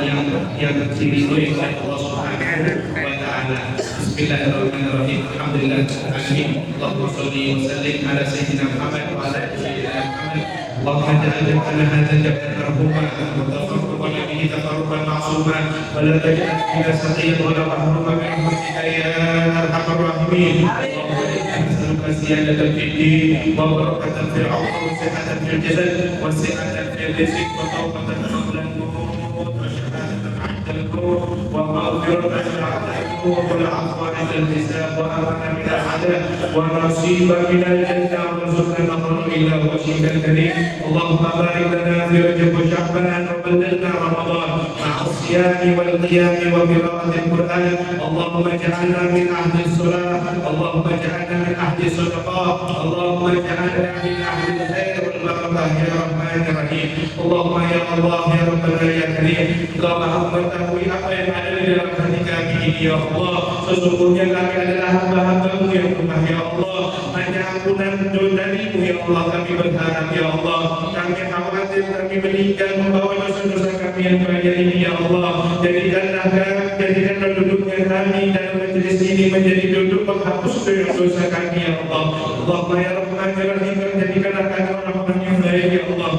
yang diridhoi oleh Allah Subhanahu wa taala. Bismillahirrahmanirrahim. Alhamdulillahirabbil Allahumma shalli wa sallim ala sayyidina Muhammad wa ala ali sayyidina Muhammad. Allahumma ja'al lana hadha jabatan marhuma wa taqabbal bihi taqarruban ma'suma wa la taj'al fiha saqiyan wa la mahruman min rahmatika ya arhamar rahimin. Allahumma nas'aluka ziyadatan fid din wa barakatan fil 'umri wa sihhatan fil jasad wa sihhatan fil rizq wa tawbatan qabla al-maut wa shahadatan 'inda al-maut wa maghfiratan 'inda al-maut wa al-'afwa 'inda al-hisab wa amana min al-'adab wa nasiban min al-jannah wa rizqan naqulu ila wajhika al-karim. Allahumma barik lana fi Rajab wa Sya'ban wa ballighna Ramadan ma'a as-siyam wal qiyam wa qira'atil Qur'an. Allahumma ij'alna min ahli as-salah, Allahumma ij'alna min ahli as-sadaqah, Allahumma ij'alna min ahli al-khair wal barakah ya Rahmanir Rahim. Allahumma ya Allah ya Rabbana ya Karim, Engkau Maha mengetahui apa yang ada di dalam hati kami ini ya Allah. Sesungguhnya kami adalah hamba-hamba-Mu yang lemah ya Allah. Hanya ampunan dari-Mu ya Allah kami berharap ya Allah. Kami khawatir kami meninggal membawa dosa-dosa kami yang banyak ini ya Allah. Jadikanlah duduknya kami dalam majelis ini menjadi duduk penghapus dosa kami ya Allah. Allahumma ya Rahmanir Rahim, jadikanlah kami orang-orang yang baik ya Allah.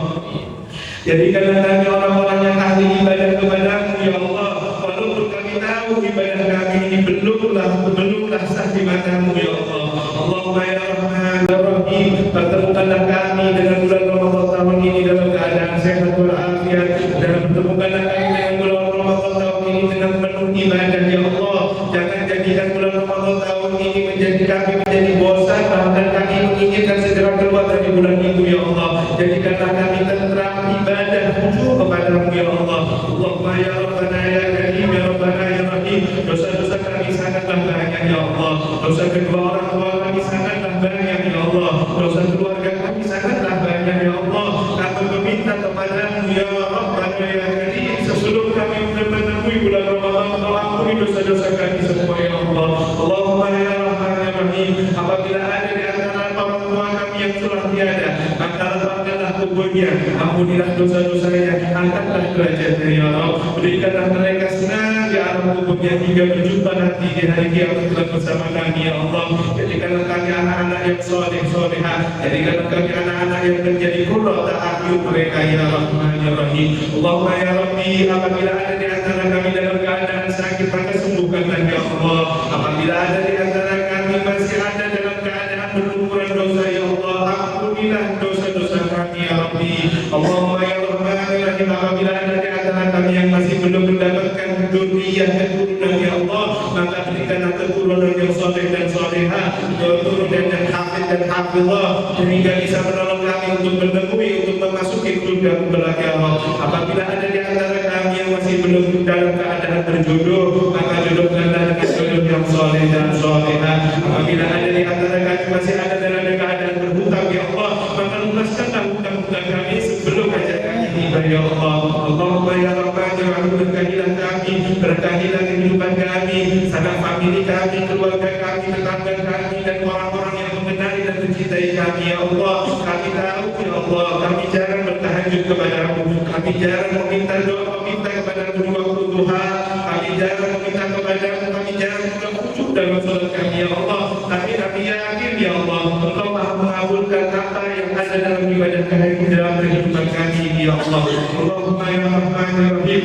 Jadikanlah kami orang-orang yang ahli ibadah kepada-Mu ya Allah. Walaupun kami tahu ibadah kami ini belumlah sah di mata-Mu ya Allah. Allahumma ya Rahmanir Rahim, pertemukanlah kami dengan bulan Ramadan tahun ini dalam keadaan sehat walafiat, dan pertemukanlah kami dengan bulan Ramadan tahun ini dengan penuh ibadah ya Allah. Jangan jadikan bulan Ramadan tahun ini menjadi bosan, bahkan kami menginginkan segera keluar dari bulan itu ya Allah. Jadikanlah kami tentram ibadah khusyuk kepada-Mu ya Allah. Allahumma ya Rabbana ya Karim ya Rabbana ya Rahim, dosa-dosa kami sangatlah banyak ya Allah. Dosa kedua orang tua kami sangatlah banyak ya Allah. Dosa keluarga kami sangatlah banyak ya Allah. Kami meminta kepada-Mu ya Rabbana ya Karim, sebelum kami menemui bulan Ramadan, Kau ampuni dosa-dosa kami semua ya Allah. Allahumma ya Rahmanir Rahim, apabila ada di antara orang tua kami yang telah tiada, maka lapangkanlah kuburnya, ampunilah dosa-dosanya, angkatlah derajatnya ya Allah. Berikanlah mereka senang di alam kuburnya hingga berjumpa nanti di hari kiamat bersama kami ya Allah. Jadikanlah kami anak-anak yang soleh-solehah, jadikanlah kami anak-anak yang menjadi qurrata a'yun mereka ya Rahman ya Rahim. Allahumma ya Rabbi, apabila ada di antara kami dalam keadaan sakit maka sembuhkanlah ya Allah. Apabila ada di antara kami masih ada dalam keadaan berlumuran dosa ya Allah, ampunilah dosa-dosa kami ya Rabbi. Allahumma ya Rahman ya Rahim, apabila ada di antara kami yang masih belum mendapatkan dzurriyyah keturunan ya Allah, maka berikanlah keturunan yang soleh dan solehah, keturunan yang hafid dan hafizah, sehingga bisa menolong kami untuk menemui, untuk memasuki surga kelak ya Allah. Apabila ada di antara kami yang masih belum dalam keadaan berjodoh, maka jodohkanlah dengan jodoh yang soleh dan solehah. Apabila ada di antara kami masih ada dalam keadaan berhutang ya Allah, maka lunaskanlah hutang-hutang kami sebelum ajal kami tiba ya Allah. Allahumma ya Rahman ya Rahim, berkahilah kami, berkahilah kehidupan kami, sanak famili kami, keluarga kami, tetangga kami, dan orang-orang yang mengenali dan mencintai kami ya Allah. Kami tahu ya Allah, kami jarang bertahajud kepadamu, kami jarang meminta doa, meminta kepadamu di waktu duha, kami jarang meminta kepadamu, kami jarang juga khusyuk dalam salat kami ya Allah. Tapi kami yakin ya Allah, Engkau maha mengabulkan apa yang ada dalam ibadah kami, dalam kehidupan kami ya Allah. Allahumma ya Rahman ya Rahim,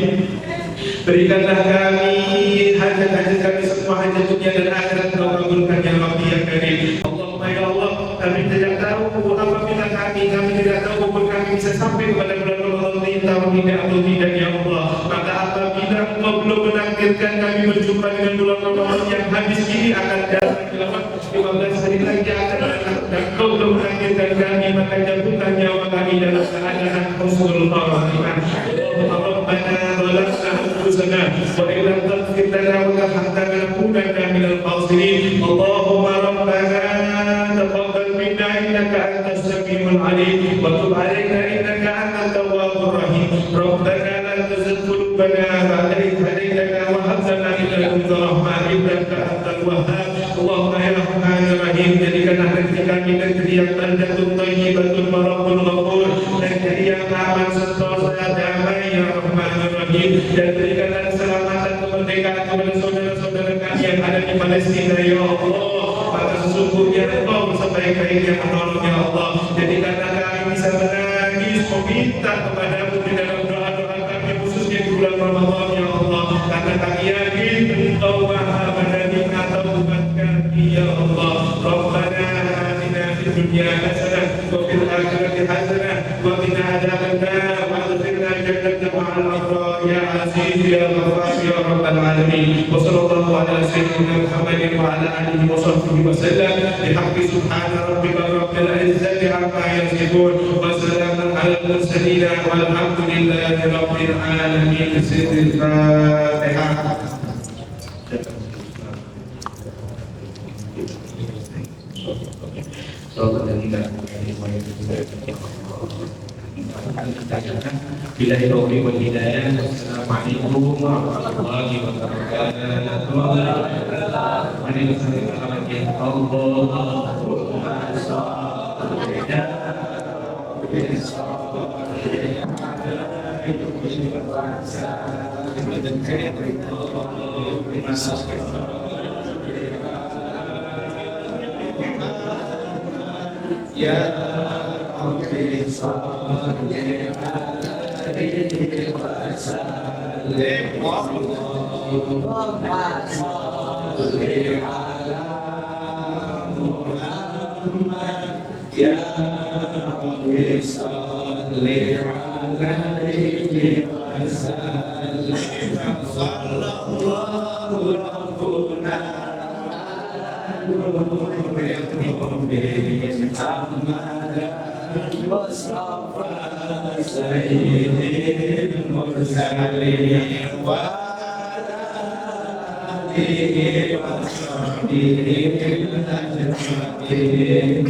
berikanlah kami hajat-hajat kami semua, hajat dunia dan akhirat Engkau kabulkan ya Rabbi ya Karim. Allahumma ya Allah, kami tidak tahu apabila kami tidak tahu umur kami bisa sampai kepada bulan Ramadan ini tahun ini atau tidak ya Allah. Maka apabila Engkau belum menakdirkan kami berjumpa dengan bulan Ramadan yang habis ini akan datang 15 hari lagi akan datang, dan Engkau belum menakdirkan kami, maka jatuhkan nyawa kami dalam keadaan husnul khatimah. Rabbana zalamna anfusana wa in lam taghfir lana wa tarhamna lanakunanna minal khasirin. Allahumma rabbana taqabbal minna innaka antas samiul alim wa tub alaina innaka antat tawwabur rahim. Rabbana la tuzigh qulubana ba'da idh hadaytana wa hab lana min ladunka rahmah innaka antal wahhab. Allahumma ya Rahman ya Rahim, jadikanlah negeri kami negeri yang baldatun thayyibatun wa rabbun ghafur, negeri yang aman, sentosa, damai ya Rahman ya Rahim, dan berikanlah keselamatan, kemerdekaan kepada saudara-saudara kami yang ada di Palestina ya Allah. Maka sesungguhnya Engkau sebaik-baiknya menolong ya Allah. Jadikanlah kami bisa menangis, meminta kepadamu di dalam doa-doa kami, khususnya di bulan Ramadan ya Allah, karena kami yakin Engkau maha menerima taubat kami ya Allah. Rabbana atina fid dunya hasanah wa fil akhirati hasanah wa qina adzabannar wa adkhilna jannata ma'al abrar ya aziz ya ghafar ya rabbal alamin. Wa sallallahu ala sayyidina Muhammadin wa ala alihi wa sahbihi wa sallam. Bihaqqi subhana rabbika rabbil izzati amma yasifun wa salamun alal mursalin walhamdulillahi rabbil alamin. Sirrul Fatihah. Bila hidup wal hidayah. Assalamualaikum warahmatullahi wabarakatuh. Ya Rabbi salli alaihi wa sallim Allahumma salli ala Muhammad. Ya Rabbi salli alaihi wa sallim sallallahu rabbuna Mustafa Sayyidil Mursalin wa ala alihi wa sahbihi ajma'in.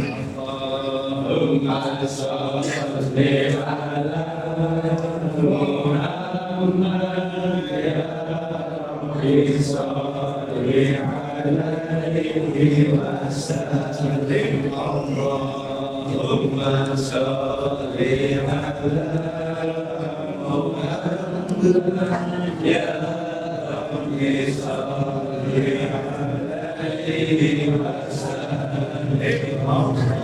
Allahumma salli ala Muhammad ya Rabbi salli alaihi wa sallim. Allah Allahumma sholli ala Muhammad ya Rabbi sholli alaihi wasallam.